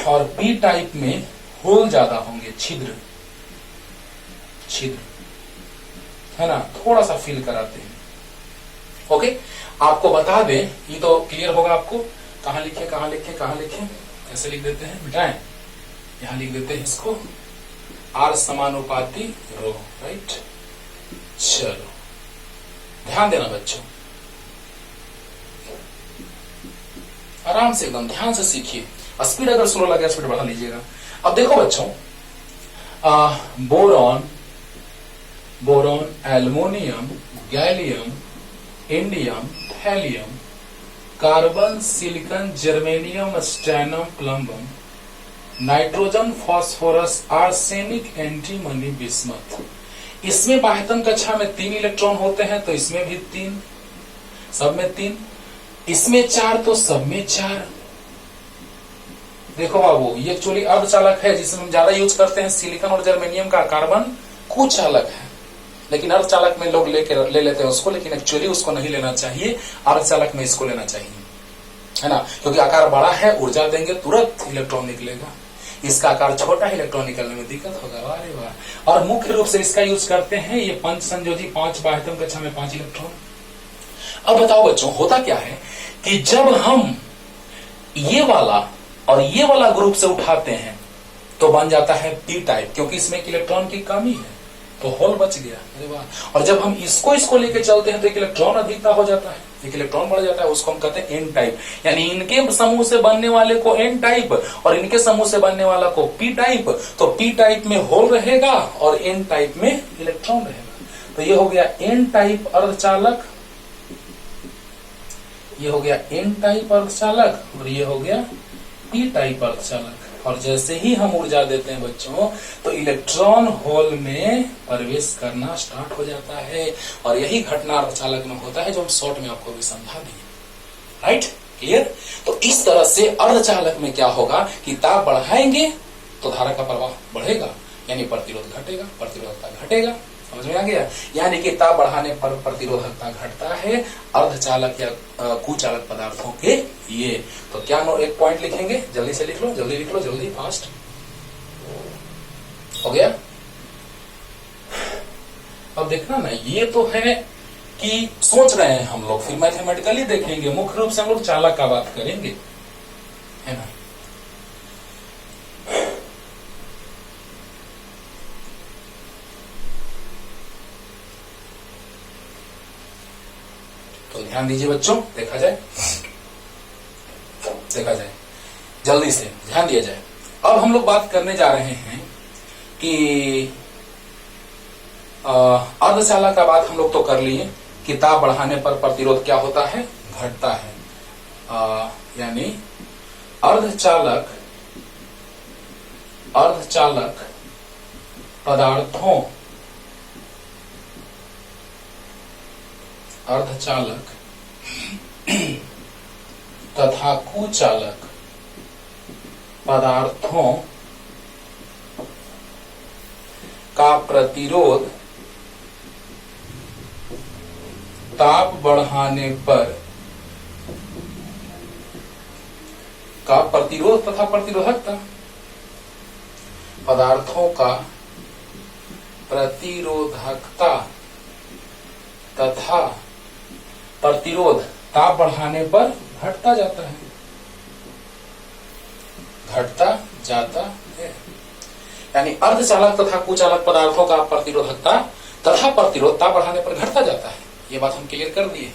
और पी टाइप में होल ज्यादा होंगे, छिद्र, है ना। थोड़ा सा फील कराते हैं। ओके, आपको बता दें, ये तो क्लियर होगा आपको। कहां लिखे, कैसे लिख देते हैं बेटाएं, यहां लिख देते हैं इसको, आर समानुपाती रो, राइट। चलो ध्यान देना बच्चों, आराम से एकदम ध्यान से सीखिए। स्पीड अगर स्लो लगे स्पीड बढ़ा लीजिएगा। अब देखो बच्चों, boron, aluminium, gallium, indium, thallium, carbon, silicon, germanium, stannum, plumbum, nitrogen, phosphorus, arsenic, antimony, bismuth. इसमें बाह्यतम कक्षा में 3 इलेक्ट्रॉन होते हैं, तो इसमें भी 3, सब में 3, इसमें 4 तो सब में 4। देखो बाबू, ये एक्चुअली अर्धचालक है जिसमें हम ज्यादा यूज करते हैं सिलिकॉन और जर्मेनियम का। कार्बन कुचालक है, लेकिन अर्धचालक में लोग ले लेते हैं उसको, लेकिन एक्चुअली उसको नहीं लेना चाहिए, अर्धचालक में इसको लेना चाहिए, है ना। क्योंकि आकार बड़ा है, ऊर्जा देंगे तुरंत इलेक्ट्रॉन निकलेगा। इसका आकार छोटा है, इलेक्ट्रॉन निकलने में दिक्कत होगा। अरे वाह। और मुख्य रूप से इसका यूज करते हैं ये 5 संयोजी, 5 बाह्यतम कक्षा में 5 इलेक्ट्रॉन। अब बताओ बच्चों, होता क्या है कि जब हम ये वाला और ये वाला ग्रुप से उठाते हैं तो बन जाता है पी टाइप, क्योंकि इसमें एक इलेक्ट्रॉन की कमी है, तो होल बच गया। अरे वाह। और जब हम इसको लेके चलते हैं तो एक इलेक्ट्रॉन अधिकता हो जाता है, एक इलेक्ट्रॉन बढ़ जाता है, उसको हम कहते हैं एन टाइप। यानी इनके समूह से बनने वाले को एन टाइप और इनके समूह से बनने वाला को पी टाइप। तो पी टाइप में होल रहेगा और एन टाइप में इलेक्ट्रॉन रहेगा। तो ये हो गया एन टाइप अर्धचालक, ये हो गया एन टाइप अर्धचालक, और ये हो गया पी टाइप अर्धचालक। और जैसे ही हम ऊर्जा देते हैं बच्चों, तो इलेक्ट्रॉन होल में प्रवेश करना स्टार्ट हो जाता है, और यही घटना अर्धचालक में होता है, जो हम शॉर्ट में आपको भी समझा दिए। Right, clear. तो इस तरह से अर्धचालक में क्या होगा कि ताप बढ़ाएंगे तो धारा का प्रवाह बढ़ेगा, यानी प्रतिरोध घटेगा, प्रतिरोधकता घटेगा, समझ में आ गया। यानी कि ताप बढ़ाने पर प्रतिरोधकता घटता है अर्धचालक या कुचालक पदार्थों के लिए। तो क्या एक पॉइंट लिखेंगे, जल्दी से लिख लो, जल्दी लिख लो, जल्दी फास्ट हो गया। अब देखना ना, ये तो है कि सोच रहे हैं हम लोग, फिर मैथमेटिकली देखेंगे, मुख्य रूप से हम लोग चालक का बात करेंगे, है ना। तो ध्यान दीजिए बच्चों, देखा जाए जल्दी से ध्यान दिया जाए। अब हम लोग बात करने जा रहे हैं कि अर्धचालक का बात हम लोग तो कर लिए कि ताप बढ़ाने पर प्रतिरोध क्या होता है, घटता है। यानी अर्धचालक पदार्थों, अर्धचालक तथा कुचालक पदार्थों का प्रतिरोध ताप बढ़ाने पर, का प्रतिरोध तथा प्रतिरोधकता, पदार्थों का प्रतिरोधकता तथा प्रतिरोध ताप बढ़ाने पर घटता जाता है, यानी अर्धचालक तथा कुचालक पदार्थों का प्रतिरोधकता तथा प्रतिरोध ताप बढ़ाने पर घटता जाता है। ये बात हम क्लियर कर दिए हैं।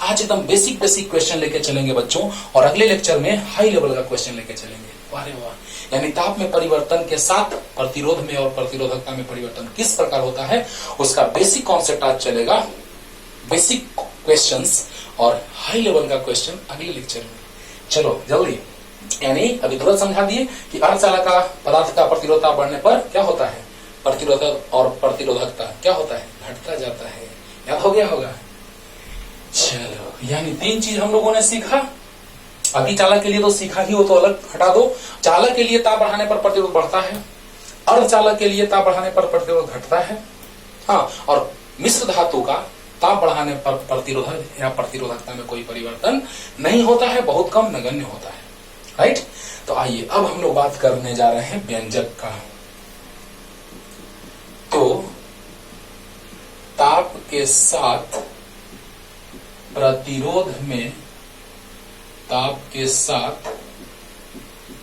आज एकदम बेसिक क्वेश्चन लेके चलेंगे बच्चों, और अगले लेक्चर में हाई लेवल का क्वेश्चन लेके चलेंगे। वाह रे वाह, यानी ताप में परिवर्तन के साथ प्रतिरोध में और प्रतिरोधकता में परिवर्तन किस प्रकार होता है, उसका बेसिक कॉन्सेप्ट आज चलेगा। बेसिक क्वेश्चंस और हाई लेवल का क्वेश्चन अगले लेक्चर में। चलो जल्दी, यानी अभी तुरंत समझा दिए कि अर्धचालक का पदार्थ का प्रतिरोध ताप बढ़ने पर क्या होता है, प्रतिरोधक और प्रतिरोधकता क्या होता है, घटता जाता है। याद हो गया होगा। चलो, यानी 3 चीज हम लोगों ने सीखा। अतिचालक के लिए तो सीखा ही, हो तो अलग हटा दो। चालक के लिए ताप बढ़ाने पर प्रतिरोध बढ़ता है, अर्धचालक के लिए ताप बढ़ाने पर प्रतिरोध घटता है। हाँ, और मिश्र धातु का ताप बढ़ाने पर प्रतिरोधक या प्रतिरोधकता में कोई परिवर्तन नहीं होता है, बहुत कम, नगण्य होता है। राइट। तो आइए अब हम लोग बात करने जा रहे हैं व्यंजक का। तो ताप के साथ प्रतिरोध में, ताप के साथ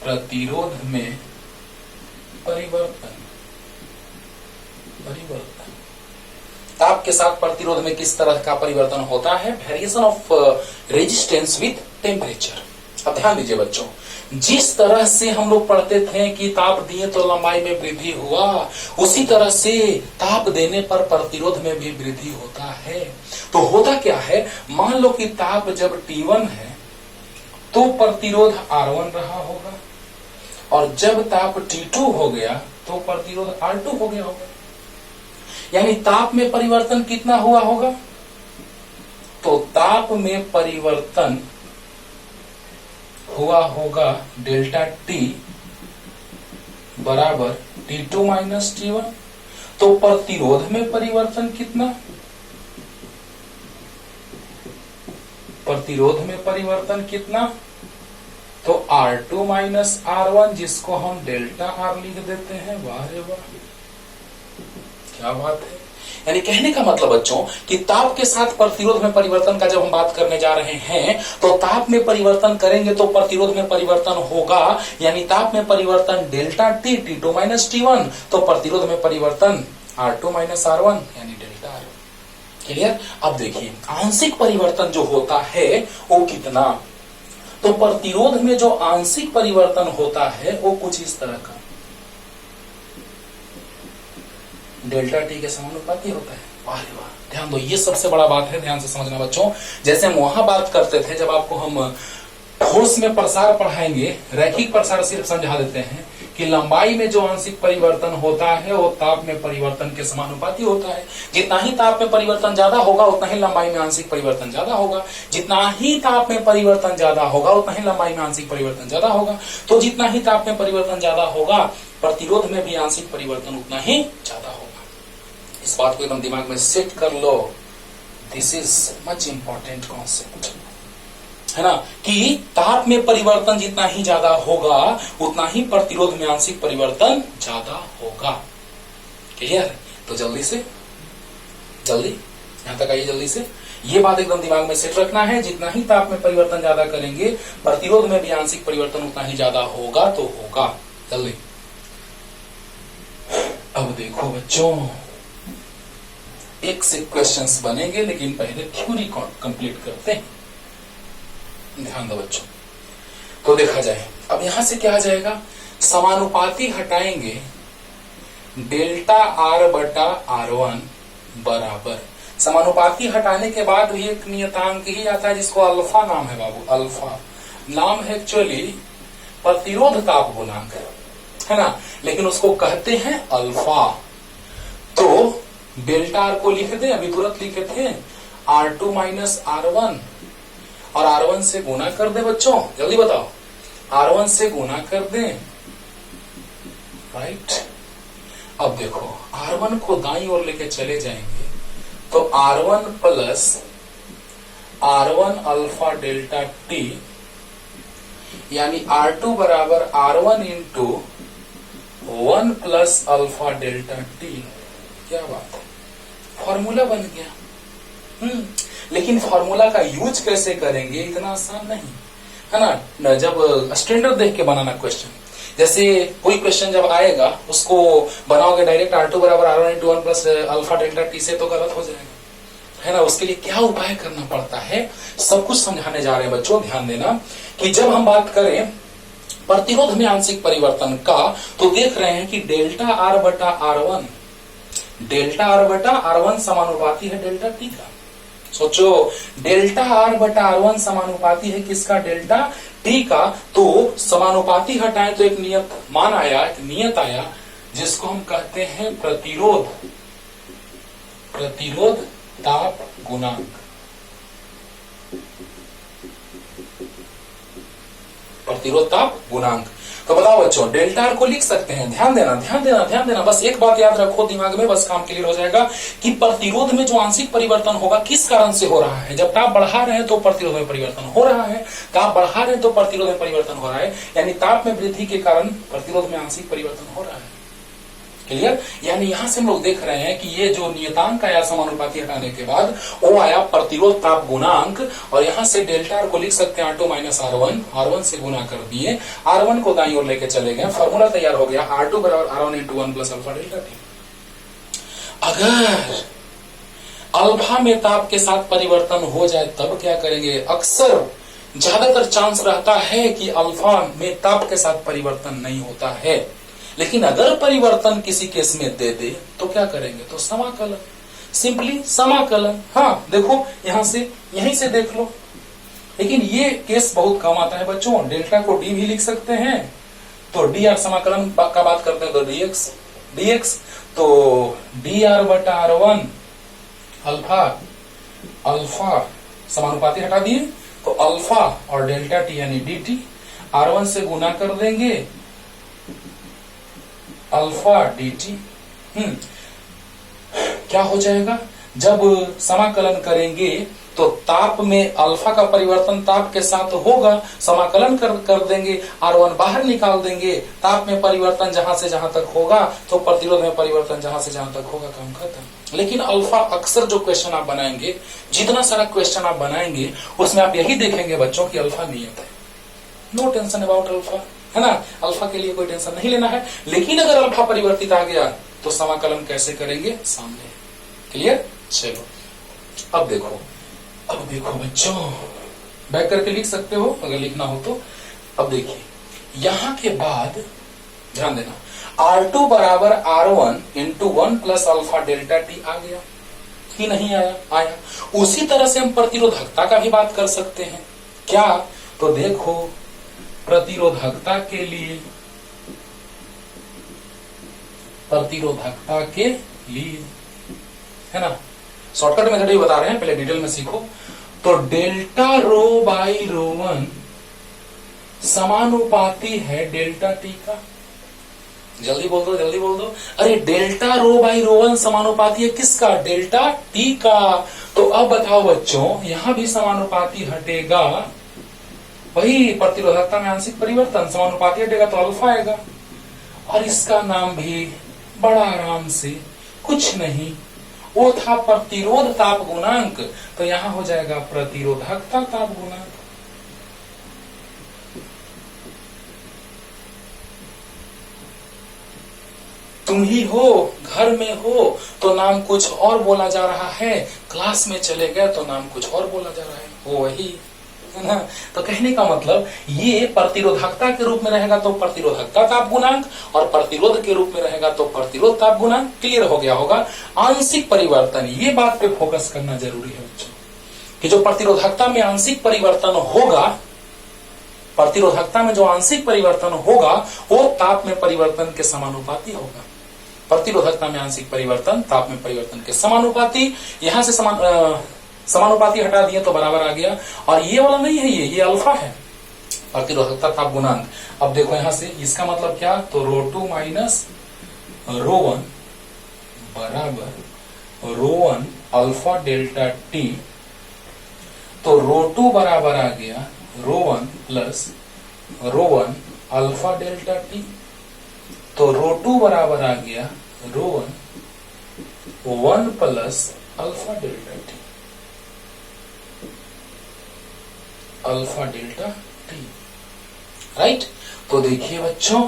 प्रतिरोध में परिवर्तन, ताप के साथ प्रतिरोध में किस तरह का परिवर्तन होता है, variation of resistance with temperature. अब ध्यान दीजिए बच्चों, जिस तरह से हम लोग पढ़ते थे कि ताप दिए तो लंबाई में वृद्धि हुआ, उसी तरह से ताप देने पर प्रतिरोध में भी वृद्धि होता है। तो होता क्या है, मान लो कि ताप जब T1 है तो प्रतिरोध R1 रहा होगा, और जब ताप T2 हो गया तो प्रतिरोध R2 हो गया होगा। यानी ताप में परिवर्तन कितना हुआ होगा, तो ताप में परिवर्तन हुआ होगा डेल्टा T बराबर T2 माइनस T1। तो प्रतिरोध में परिवर्तन कितना, प्रतिरोध में परिवर्तन कितना, तो R2 माइनस R1, जिसको हम डेल्टा R लिख देते हैं। वाह रे वाह, क्या बात है। यानी कहने का मतलब बच्चों कि ताप के साथ प्रतिरोध में परिवर्तन का जब हम बात करने जा रहे हैं, तो ताप में परिवर्तन करेंगे तो प्रतिरोध में परिवर्तन होगा। यानी ताप में परिवर्तन delta T T2 minus T1, तो प्रतिरोध में परिवर्तन R2 माइनस R1 यानी डेल्टा R। क्लियर। अब देखिए आंशिक परिवर्तन जो होता है वो कितना, तो प्रतिरोध में जो आंशिक परिवर्तन होता है वो कुछ इस तरह का डेल्टा T के समानुपाती होता है। वाह रे वाह, ध्यान दो, ये सबसे बड़ा बात है, ध्यान से समझना बच्चों। जैसे हम वहां बात करते थे, जब आपको हम फोर्स में प्रसार पढ़ाएंगे, रैखिक प्रसार सिर्फ समझा देते हैं कि लंबाई में जो आंशिक परिवर्तन होता है वो ताप में परिवर्तन के समानुपाती होता है। जितना ही ताप में परिवर्तन ज्यादा होगा उतना ही लंबाई में आंशिक परिवर्तन ज्यादा होगा, जितना ही ताप में परिवर्तन ज्यादा होगा उतना ही लंबाई में आंशिक परिवर्तन ज्यादा होगा। तो जितना ही ताप में परिवर्तन ज्यादा होगा, प्रतिरोध में भी आंशिक परिवर्तन उतना ही ज्यादा होगा। इस बात को एकदम दिमाग में सेट कर लो। This is much important concept, है ना, कि ताप में परिवर्तन जितना ही ज्यादा होगा उतना ही प्रतिरोध में आंशिक परिवर्तन ज्यादा होगा। क्लियर? तो जल्दी यहां तक आइए, जल्दी से ये बात एकदम दिमाग में सेट रखना है। जितना ही ताप में परिवर्तन ज्यादा करेंगे प्रतिरोध में भी आंशिक परिवर्तन उतना ही ज्यादा होगा तो होगा। जल्दी अब देखो बच्चों, एक से क्वेश्चंस बनेंगे लेकिन पहले थ्योरी कंप्लीट करते हैं। ध्यान दो बच्चों। तो देखा जाए, अब यहां से क्या आ जाएगा, समानुपाती हटाएंगे डेल्टा आर बटा R1 बराबर, समानुपाती हटाने के बाद भी एक नियतांक ही आता है जिसको अल्फा नाम है बाबू। अल्फा नाम है एक्चुअली प्रतिरोध ताप गुणांक, है ना, लेकिन उसको कहते हैं अल्फा। तो डेल्टा आर को लिख दे, अभी तुरंत लिखे थे R2 माइनस R1 और R1 से गुना कर दे बच्चों, जल्दी बताओ, R1 से गुना कर दे, राइट। अब देखो R1 को दाईं ओर लेके चले जाएंगे तो R1 plus R1 alpha delta T यानी R2 बराबर R1 into 1 plus alpha delta T। क्या बात है, फॉर्मूला बन गया। लेकिन फॉर्मूला का यूज कैसे करेंगे इतना आसान नहीं, है ना। जब स्टैंडर्ड देख के बनाना क्वेश्चन, जैसे कोई क्वेश्चन जब आएगा उसको बनाओगे डायरेक्ट R2 बराबर R1 into 1 plus alpha delta T से तो गलत हो जाएगा, है ना। उसके लिए क्या उपाय करना पड़ता है सब कुछ समझाने जा रहे हैं बच्चों। ध्यान देना कि जब हम बात करें प्रतिरोध में आंशिक परिवर्तन का तो देख रहे हैं कि डेल्टा आर बटा R1 समानुपाती है डेल्टा T का। सोचो, डेल्टा आर बटा R1 समानुपाती है किसका, डेल्टा T का। तो समानुपाती हटाएं तो एक नियत आया जिसको हम कहते हैं प्रतिरोध ताप गुणांक। प्रतिरोध ताप गुणांक। तो बताओ बच्चों, डेल्टा आर को लिख सकते हैं। ध्यान देना, बस एक बात याद रखो दिमाग में, बस काम क्लियर हो जाएगा कि प्रतिरोध में जो आंशिक परिवर्तन होगा किस कारण से हो रहा है। जब ताप बढ़ा रहे हैं तो प्रतिरोध में परिवर्तन हो रहा है, ताप बढ़ा रहे हैं तो प्रतिरोध में परिवर्तन हो रहा है, यानी ताप में वृद्धि के कारण प्रतिरोध में आंशिक परिवर्तन हो रहा है। क्लियर? यानी यहां से हम लोग देख रहे हैं कि ये जो नियतांक आया समानुपाती हटाने के बाद वो आया प्रतिरोध ताप गुणांक, और यहां से डेल्टा आर को लिख सकते हैं R2 माइनस R1 से गुना कर दिए, R1 को दाईं ओर लेके चले गए, फॉर्मूला तैयार हो गया R2 बराबर R1 into 1 plus alpha delta T। अगर अल्फा में ताप के साथ परिवर्तन हो जाए तब क्या करेंगे, अक्सर ज्यादातर चांस रहता है कि अल्फा में ताप के साथ परिवर्तन नहीं होता है, लेकिन अगर परिवर्तन किसी केस में दे दे तो क्या करेंगे, तो समाकलन, सिंपली समाकलन। हाँ देखो यहीं से देख लो, लेकिन ये केस बहुत कम आता है बच्चों। डेल्टा को डी भी लिख सकते हैं, तो डी आर समाकलन का बात करते हैं तो dx, तो डी आर बटा R1 अल्फा समानुपाती हटा दिए तो अल्फा और डेल्टा टी यानी dt, R1 से गुना कर देंगे अल्फा dt। क्या हो जाएगा, जब समाकलन करेंगे तो ताप में अल्फा का परिवर्तन ताप के साथ होगा, समाकलन कर देंगे, R1 बाहर निकाल देंगे, ताप में परिवर्तन जहां से जहां तक होगा तो प्रतिरोध में परिवर्तन जहां से जहां तक होगा, काम खत्म। लेकिन अल्फा अक्सर जो क्वेश्चन आप बनाएंगे, जितना सारा क्वेश्चन आप बनाएंगे उसमें आप यही देखेंगे बच्चों की अल्फा नियत है, नो टेंशन अबाउट अल्फा, है ना। अल्फा के लिए कोई टेंशन नहीं लेना है। लेकिन अगर अल्फा परिवर्तित आ गया तो समाकलन कैसे करेंगे, सामने। क्लियर? चलो अब देखो बच्चों, बैक करके लिख सकते हो अगर लिखना हो तो। अब देखिए यहां के बाद ध्यान देना, R2 बराबर R1 into 1 plus alpha delta T आ गया कि नहीं आया। उसी तरह से हम प्रतिरोधकता का भी बात कर सकते हैं। क्या, तो देखो प्रतिरोधकता के लिए है ना, शॉर्टकट मेथड ही बता रहे हैं, पहले डिटेल में सीखो। तो डेल्टा रो बाई रो 1 समानुपाती है डेल्टा टी का। जल्दी बोल दो, जल्दी बोल दो। अरे delta rho by rho one समानुपाती है किसका? डेल्टा टी का। तो अब बताओ बच्चों, यहां भी समानुपाती हटेगा, वही प्रतिरोधकता में आंशिक परिवर्तन, समानुपाती हटेगा तो अल्फा आएगा। और इसका नाम भी बड़ा आराम से कुछ नहीं, वो था प्रतिरोध ताप गुणांक, तो यहां हो जाएगा प्रतिरोधकता ताप गुणांक। तुम ही हो, घर में हो तो नाम कुछ और बोला जा रहा है, क्लास में चले गए तो नाम कुछ और बोला जा रहा है, वो वही है ना। तो कहने का मतलब ये प्रतिरोधकता के रूप में रहेगा तो प्रतिरोधकता ताप गुणांक, और प्रतिरोध के रूप में रहेगा तो प्रतिरोध ताप गुणांक। क्लियर हो गया होगा। आंशिक परिवर्तन, ये बात पे फोकस करना जरूरी है बच्चों, कि जो प्रतिरोधकता में आंशिक परिवर्तन होगा, प्रतिरोधकता में जो आंशिक परिवर्तन होगा वो ताप में परिवर्तन के समानुपाती होगा। प्रतिरोधकता में आंशिक परिवर्तन ताप में परिवर्तन के समानुपाती। यहां से समानुपाती हटा दिए तो बराबर आ गया, और ये वाला नहीं है, ये अल्फा है, प्रतिरोधकता ताप गुणांक। अब देखो यहां से इसका मतलब क्या, तो रो2 माइनस रो1 बराबर रो1 अल्फा डेल्टा टी। तो रो2 बराबर आ गया रो1 प्लस रो1 अल्फा डेल्टा टी। तो रो2 बराबर आ गया रो1 1 plus alpha delta T, alpha delta T. Right. तो देखिए बच्चों,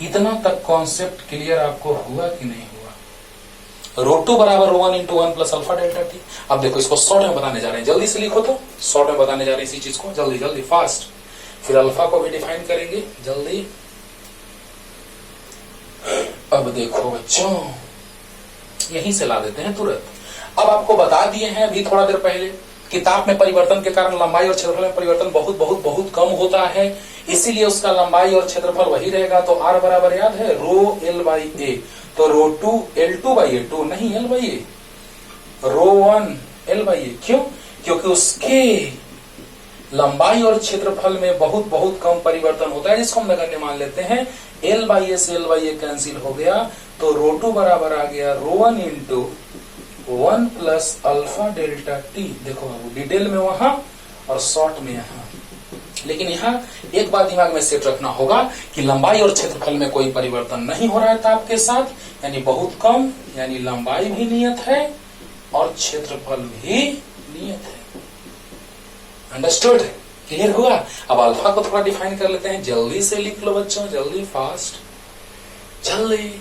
इतना तक कॉन्सेप्ट क्लियर आपको हुआ कि नहीं हुआ? रो2 बराबर rho one into 1 plus alpha delta T. अब देखो इसको शॉर्ट में बताने जा रहे हैं, जल्दी से लिखो, तो शॉर्ट में बताने जा रहे हैं इसी चीज को, जल्दी जल्दी फास्ट। फिर अल्फा को भी डिफाइन करेंगे जल्दी। अब देखो बच्चों, यहीं से ला देते हैं तुरंत। अब आपको बता दिए हैं अभी थोड़ा देर पहले कि ताप में परिवर्तन के कारण लंबाई और क्षेत्रफल में परिवर्तन बहुत बहुत बहुत कम होता है, इसीलिए उसका लंबाई और क्षेत्रफल वही रहेगा। तो आर बराबर याद है रो एल बाई ए, तो rho two L2 by A, two नहीं L by A, rho one L by A. क्यों? क्योंकि उसके लंबाई और क्षेत्रफल में बहुत बहुत कम परिवर्तन होता है, जिसको हम नगण्य मान लेते हैं। L बाई ए से L बाई ए कैंसिल हो गया, तो रो2 बराबर आ गया rho one into 1 plus alpha delta T. देखो बाबू, डिटेल में वहां और शॉर्ट में यहां। लेकिन यहाँ एक बात दिमाग में सेट रखना होगा कि लंबाई और क्षेत्रफल में कोई परिवर्तन नहीं हो रहा है ताप के साथ, यानी बहुत कम, यानी लंबाई भी नियत है और क्षेत्रफल भी नियत है। अंडरस्टूड? क्लियर हुआ? अब अल्फा को थोड़ा डिफाइन कर लेते हैं, जल्दी से लिख लो बच्चों, जल्दी फास्ट जल्दी।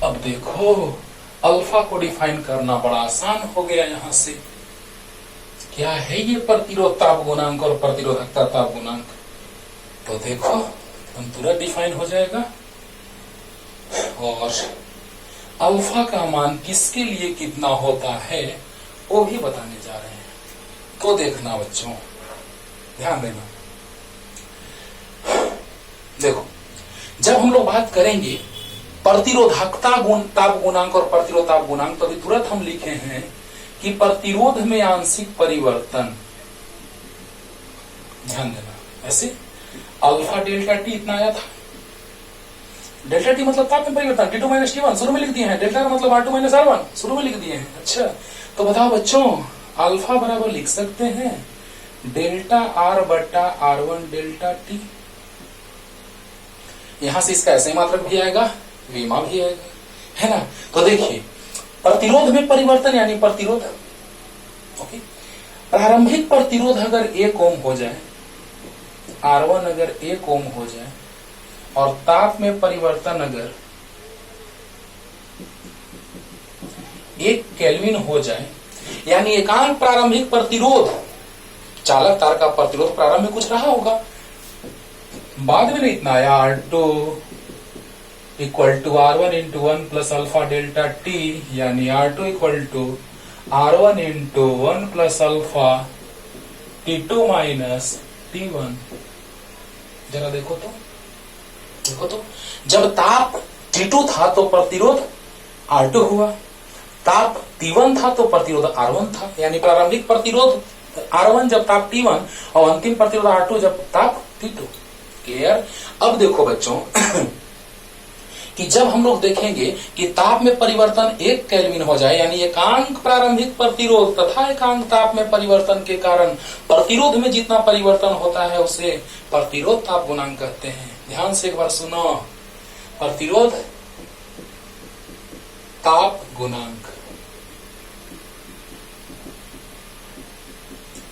अब देखो अल्फा को डिफाइन करना बड़ा आसान हो गया। यहां से क्या है ये प्रतिरोध ताप गुणांक और प्रतिरोधकता ताप गुणांक, तो देखो हम तुरंत डिफाइन हो जाएगा। और अल्फा का मान किसके लिए कितना होता है वो भी बताने जा रहे हैं, तो देखना बच्चों, ध्यान देना। देखो जब हम लोग बात करेंगे प्रतिरोधकता ताप गुणांक और प्रतिरोध ताप गुणांक, तो अभी तुरंत हम लिखे हैं कि प्रतिरोध में आंशिक परिवर्तन, ध्यान देना, ऐसे अल्फा डेल्टा टी इतना आया था। डेल्टा टी मतलब ताप में परिवर्तन, T2 माइनस T1 शुरू में लिख दिए हैं, डेल्टा का मतलब R2 माइनस R1 शुरू में लिख दिए हैं। अच्छा, तो बताओ बच्चों, अल्फा बराबर लिख सकते हैं डेल्टा R बटा R1 डेल्टा टी। यहां से इसका ऐसे मात्रक भी आएगा, वीमा भी आएगा, है ना। तो देखिए प्रतिरोध में परिवर्तन यानी प्रतिरोध, ओके, प्रारंभिक प्रतिरोध अगर 1 ओम हो जाए, R1 अगर 1 ओम हो जाए, और ताप में परिवर्तन अगर 1 केल्विन हो जाए, यानी एकांक प्रारंभिक प्रतिरोध, चालक तार का प्रतिरोध प्रारंभ में कुछ रहा होगा, बाद में नहीं इतना आया, R2 equal to R1 into 1 plus alpha delta T, यानी R2 equal to R1 into 1 plus alpha T2 minus T1। जरा देखो तो, जब ताप T2 था तो प्रतिरोध R2 हुआ, ताप T1 था तो प्रतिरोध R1 था, यानी प्रारंभिक प्रतिरोध R1 जब ताप T1 और अंतिम प्रतिरोध R2 जब ताप T2। क्लियर। अब देखो बच्चों कि जब हम लोग देखेंगे कि ताप में परिवर्तन 1 केल्विन हो जाए, यानी एकांक प्रारंभिक प्रतिरोध तथा एकांक ताप में परिवर्तन के कारण प्रतिरोध में जितना परिवर्तन होता है उसे प्रतिरोध ताप गुणांक कहते हैं। ध्यान से एक बार सुनो, प्रतिरोध ताप गुणांक।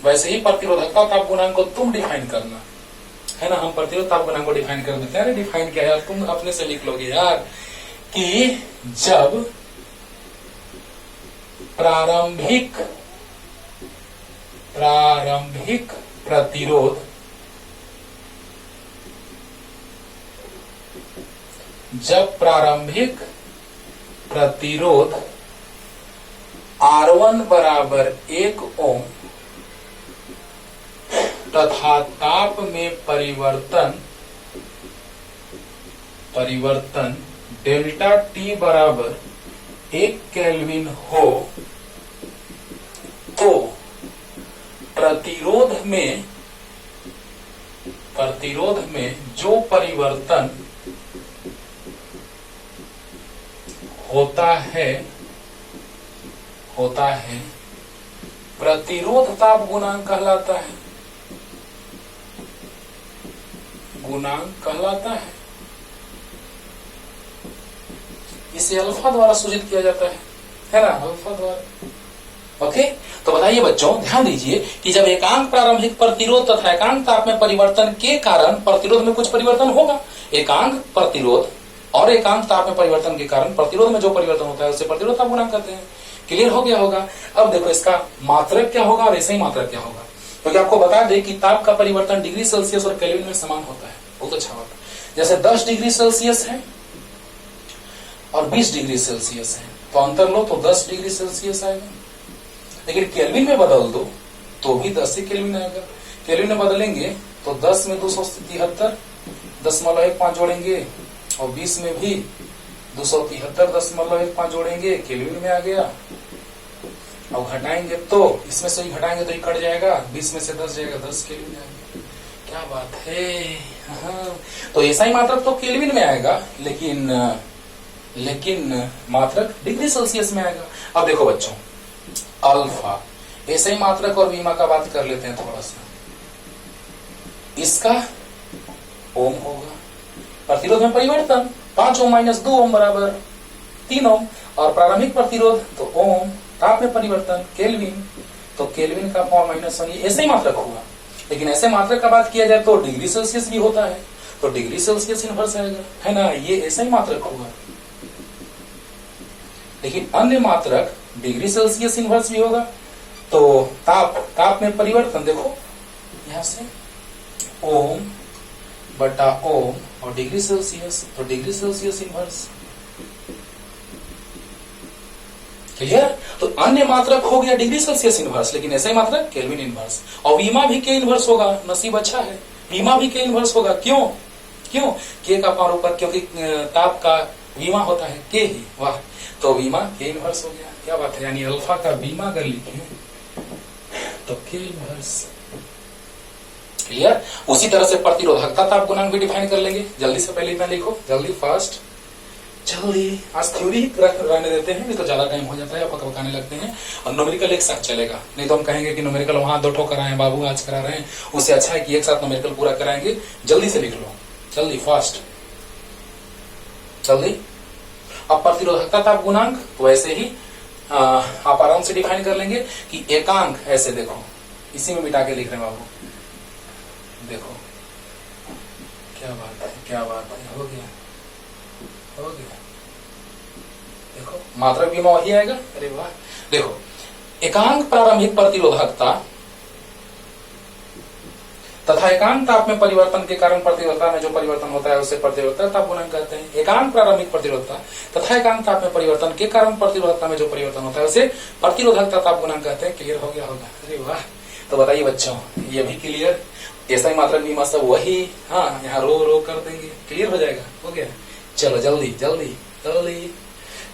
वैसे ही प्रतिरोधकता ताप गुणांक को तुम डिफाइन करना है ना, हम प्रतिरोध ताप गुणांक को डिफाइन कर देते हैं। डिफाइन क्या है तुम अपने से लिख लोगे यार, कि जब प्रारंभिक प्रतिरोध R1 बराबर 1 ओम तथा ताप में परिवर्तन डेल्टा T बराबर 1 केल्विन हो, तो प्रतिरोध में जो परिवर्तन होता है प्रतिरोध ताप गुणांक कहलाता है, इसे अल्फा द्वारा सूचित किया जाता है ना, अल्फा द्वारा। ओके, तो बताइए बच्चों, ध्यान दीजिए कि जब एकांक प्रारंभिक प्रतिरोध तथा एकांक ताप में परिवर्तन के कारण प्रतिरोध में कुछ परिवर्तन होगा, एकांक प्रतिरोध और एकांक ताप में परिवर्तन के कारण प्रतिरोध में जो परिवर्तन होता है उसे प्रतिरोध ताप गुणांक कहते हैं। क्लियर हो गया होगा। अब देखो इसका मात्रक क्या होगा और ऐसे ही मात्रक क्या होगा, क्योंकि आपको बता दें कि ताप का परिवर्तन डिग्री सेल्सियस और केल्विन में समान होता है। बहुत अच्छा बात, जैसे 10 डिग्री सेल्सियस है और 20 डिग्री सेल्सियस है, तो अंतर लो तो 10 डिग्री सेल्सियस आएगा, लेकिन केल्विन में बदल दो तो भी 10 ही केल्विन आएगा। केल्विन में बदलेंगे तो 10 में 273.15 जोड़ेंगे और 20 में भी 273.15 जोड़ेंगे, केल्विन में आ गया। अब घटाएंगे तो इसमें से ही घटाएंगे तो ही कट जाएगा, 20 में से 10 जाएगा, 10 केल्विन आएगा। क्या बात है। हाँ, तो ऐसा ही मात्रक तो केल्विन में आएगा, लेकिन मात्रक डिग्री सेल्सियस में आएगा। अब देखो बच्चों, अल्फा ऐसे ही मात्रक और बीमा का बात कर लेते हैं थोड़ा सा। इसका ओम होगा, प्रतिरोध में परिवर्तन 5 ओम माइनस 2 ओम बराबर 3 ओम, और प्रारंभिक प्रतिरोध तो ओम, ताप में परिवर्तन केल्विन, तो केल्विन का पावर माइनस 1, ऐसे ही मात्रक होगा। लेकिन ऐसे मात्रक का बात किया जाए तो डिग्री सेल्सियस भी होता है, तो डिग्री सेल्सियस इनवर्स आएगा, है ना, ये ऐसा ही मात्रक होगा। लेकिन अन्य मात्रक डिग्री सेल्सियस इनवर्स भी होगा। तो ताप में परिवर्तन देखो यहां से ओम बटा ओम और डिग्री सेल्सियस, तो डिग्री सेल्सियस इनवर्स। क्लियर। तो अन्य मात्रक हो गया डिग्री सेल्सियस इनवर्स, लेकिन ऐसे ही मात्रक केल्विन इनवर्स। और वीमा भी के इनवर्स होगा, नसीब अच्छा है, वीमा भी के इनवर्स होगा। क्यों? के का पावर ऊपर, क्योंकि ताप का वीमा होता है के ही। वाह, तो वीमा के इनवर्स हो गया। क्या बात है, यानी अल्फा का वीमा अगर लिखे तो के इनवर्स। क्लियर। उसी तरह से प्रतिरोधकता ताप गुणांक भी डिफाइन कर लेंगे। जल्दी से पहले इतना लिखो, जल्दी फास्ट, जल्दी। आज थ्योरी रहने देते हैं, नहीं तो ज्यादा टाइम हो जाता है, पकाने लगते हैं। और न्यूमेरिकल एक साथ चलेगा, नहीं तो हम कहेंगे कि न्यूमेरिकल वहां 2 ठो कराएं बाबू, आज करा रहे हैं। उससे अच्छा है कि एक साथ न्यूमेरिकल पूरा कराएंगे। जल्दी से लिख लो, जल्दी फास्ट, जल्दी। अब प्रतिरोधकता ताप गुणांक तो वैसे ही आप आराम से डिफाइन कर लेंगे कि एकांक, ऐसे देखो, इसी में मिटा के लिख रहे हैं बाबू, देखो क्या बात है, क्या बात है, हो गया। देखो मात्रक बीमा वही आएगा। अरे वाह, देखो एकांक प्रारंभिक प्रतिरोधकता तथा एकांक ताप में परिवर्तन के कारण प्रतिरोधकता में जो परिवर्तन होता है उसे प्रतिरोधकता ताप गुणांक कहते हैं। एकांक प्रारंभिक प्रतिरोधकता तथा एकांक ताप में परिवर्तन के कारण प्रतिरोधकता में जो परिवर्तन होता है उसे प्रतिरोधकता ताप गुणांक कहते हैं। क्लियर हो गया होगा। अरे वाह, तो बताइए बच्चों, ये भी क्लियर। ऐसा ही मात्रक बीमा सब वही, हाँ, यहाँ रो कर देंगे, क्लियर हो जाएगा। हो गया, चलो जल्दी जल्दी जल्दी।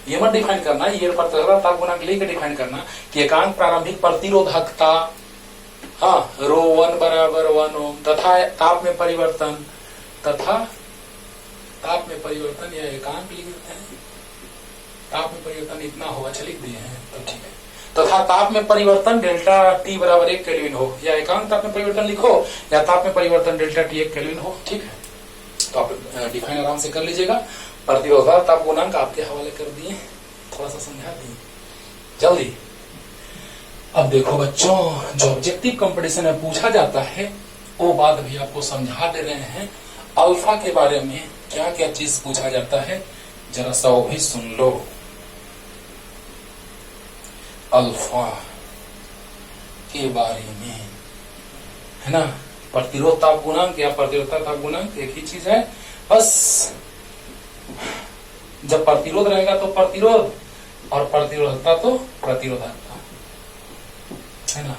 ये मत डिफाइन करना, ये प्रतिरोधकता ताप गुणांक लेकर डिफाइन करना कि एकांक प्रारंभिक प्रतिरोधकता, हाँ, रो 1 बराबर 1 ओम तथा ताप में परिवर्तन तथा ताप में परिवर्तन या एकांक लिख देते हैं। ताप में परिवर्तन इतना हो, अच्छा लिख दिए हैं तो ठीक है। तथा ताप में परिवर्तन डेल्टा टी बराबर 1 केल्विन हो, या एकांक ताप में परिवर्तन लिखो या ताप में परिवर्तन डेल्टा टी 1 केल्विन हो, ठीक है। तो आप डिफाइन आराम से कर लीजिएगा। प्रतिरोधा ताप गुणांक आपके हवाले कर दिए, थोड़ा सा समझा दिए जल्दी। अब देखो बच्चों, जो ऑब्जेक्टिव कंपटीशन में पूछा जाता है वो बात भी आपको समझा दे रहे हैं। अल्फा के बारे में क्या क्या चीज पूछा जाता है जरा सा वो भी सुन लो। अल्फा के बारे में है ना, प्रतिरोध ताप गुणांक या प्रतिरोधता ताप गुणांक एक ही चीज है बस। जब प्रतिरोध रहेगा तो प्रतिरोध और प्रतिरोधता तो प्रतिरोधकता, है ना।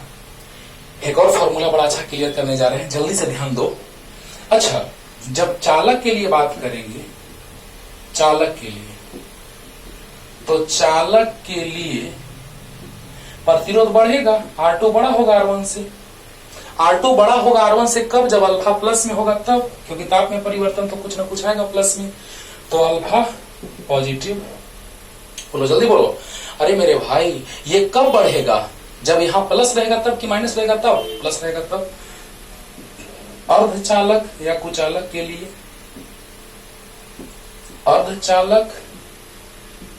एक और फॉर्मूला बड़ा अच्छा क्लियर करने जा रहे हैं, जल्दी से ध्यान दो। अच्छा, जब चालक के लिए बात करेंगे, चालक के लिए, तो चालक के लिए प्रतिरोध बढ़ेगा, R2 बड़ा होगा R1 से। R2 बड़ा होगा R1 से कब? जब अल्फा प्लस में होगा तब, क्योंकि ताप में परिवर्तन तो कुछ ना कुछ आएगा प्लस में। तो अल्फा पॉजिटिव, बोलो जल्दी बोलो। अरे मेरे भाई, ये कब बढ़ेगा? जब यहां प्लस रहेगा तब कि माइनस रहेगा तब? प्लस रहेगा तब। अर्धचालक या कुचालक के लिए, अर्धचालक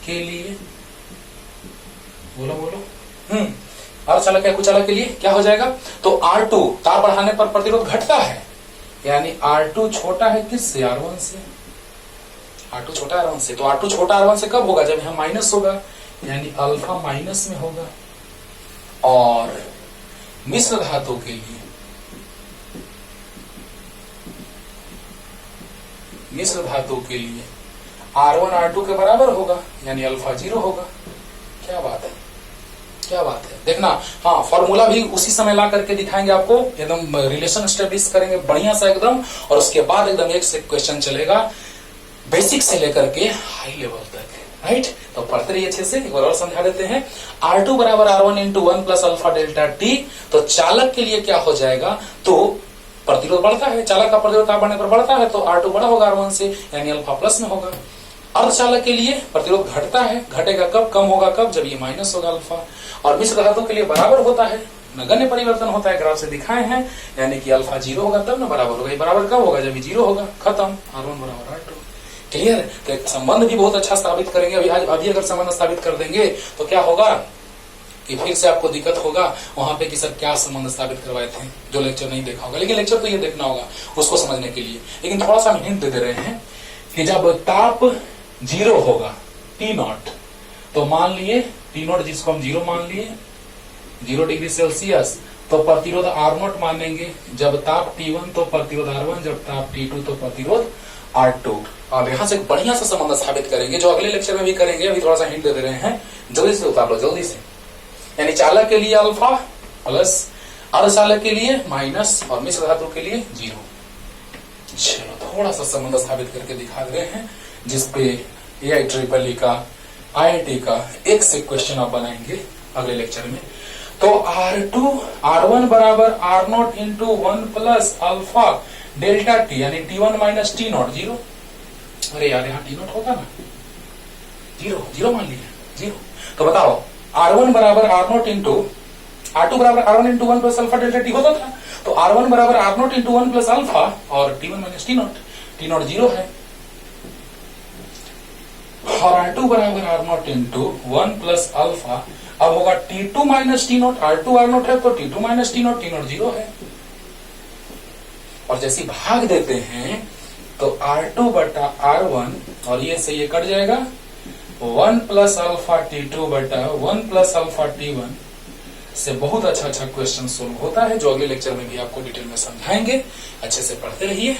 के लिए बोलो बोलो, अर्धचालक या कुचालक के लिए क्या हो जाएगा? तो R2 ताप बढ़ाने पर प्रतिरोध घटता है, यानी R2 छोटा है किससे? R1 से। R2 छोटा R1 से, तो R2 छोटा R1 से कब होगा? जब यहां माइनस होगा, यानी अल्फा माइनस में होगा। और मिश्र धातु के लिए, मिश्र धातु के लिए R1 R2 के बराबर होगा, यानी अल्फा 0 होगा। क्या बात है, क्या बात है। देखना, हाँ, फॉर्मूला भी उसी समय ला करके दिखाएंगे आपको, एकदम रिलेशन स्टैब्लिश करेंगे बढ़िया सा एकदम, और उसके बाद एकदम एक से क्वेश्चन चलेगा बेसिक से लेकर के हाई लेवल तक, राइट। तो पढ़ते रहिए अच्छे से। एक बार और समझा देते हैं। R2 बराबर R1 into 1 plus alpha delta T. तो चालक के लिए क्या हो जाएगा? तो प्रतिरोध बढ़ता है, चालक का प्रतिरोध ताप बढ़ने पर बढ़ता है, तो R2 बड़ा होगा R1 से, यानी अल्फा प्लस में होगा। अर्धचालक के लिए प्रतिरोध घटता है, घटेगा कब? कम होगा कब? जब ये माइनस होगा अल्फा। और मिश्र धातु के लिए बराबर होता है, नगण्य परिवर्तन होता है, ग्राफ से दिखाए हैं, यानी कि अल्फा 0 होगा तब ना बराबर होगा। ये बराबर कब होगा? जब ये 0 होगा, खत्म। R1 बराबर R2। क्लियर? तो एक संबंध भी बहुत अच्छा स्थापित करेंगे। अभी अगर संबंध स्थापित कर देंगे तो क्या होगा कि फिर से आपको दिक्कत होगा वहां पे कि सर क्या संबंध स्थापित करवाए थे, जो लेक्चर नहीं देखा होगा। लेकिन लेक्चर तो ये देखना होगा उसको समझने के लिए। लेकिन थोड़ा सा हिंट दे रहे हैं कि जब ताप 0 होगा T0, तो मान लिए T0 जिसको हम 0 मान लिए, 0 डिग्री सेल्सियस, तो प्रतिरोध R0 मानेंगे। जब ताप T1 तो प्रतिरोध R1, जब ताप T2 तो प्रतिरोध R2। अब यहां से बढ़िया सा संबंध स्थापित करेंगे, जो अगले लेक्चर में भी करेंगे। अभी थोड़ा सा हिंट दे रहे हैं, जल्दी से उतार लो, जल्दी से। यानी चालक के लिए अल्फा प्लस, अर्धचालक के लिए माइनस, और मिश्र धातु के लिए 0। चलो थोड़ा सा संबंध स्थापित करके दिखा रहे हैं, जिसपे AIEEE का, IIT का एक से क्वेश्चन आप बनाएंगे अगले लेक्चर में। तो R1 बराबर R0 into 1 plus alpha delta T, यानी T1 माइनस T0 0। अरे यार, यहाँ T0 होगा ना, 0 मान लिया 0। तो बताओ, R1 बराबर R0 इंटू, R2 बराबर R1 into 1 plus alpha delta T होता था। तो R1 बराबर R0 इंटू 1 प्लस अल्फा, और T1 माइनस T0 0 है। और R2 बराबर R0 इंटू 1 प्लस अल्फा, अब होगा T2 minus T0। R2 R0 है तो T2 माइनस T0 0 है। और जैसे भाग देते हैं तो R2 बटा R1, और ये से ये कट जाएगा, 1 प्लस अल्फा T2 बटा 1 प्लस अल्फा T1 से बहुत अच्छा क्वेश्चन सोल्व होता है, जो अगले लेक्चर में भी आपको डिटेल में समझाएंगे। अच्छे से पढ़ते रहिए।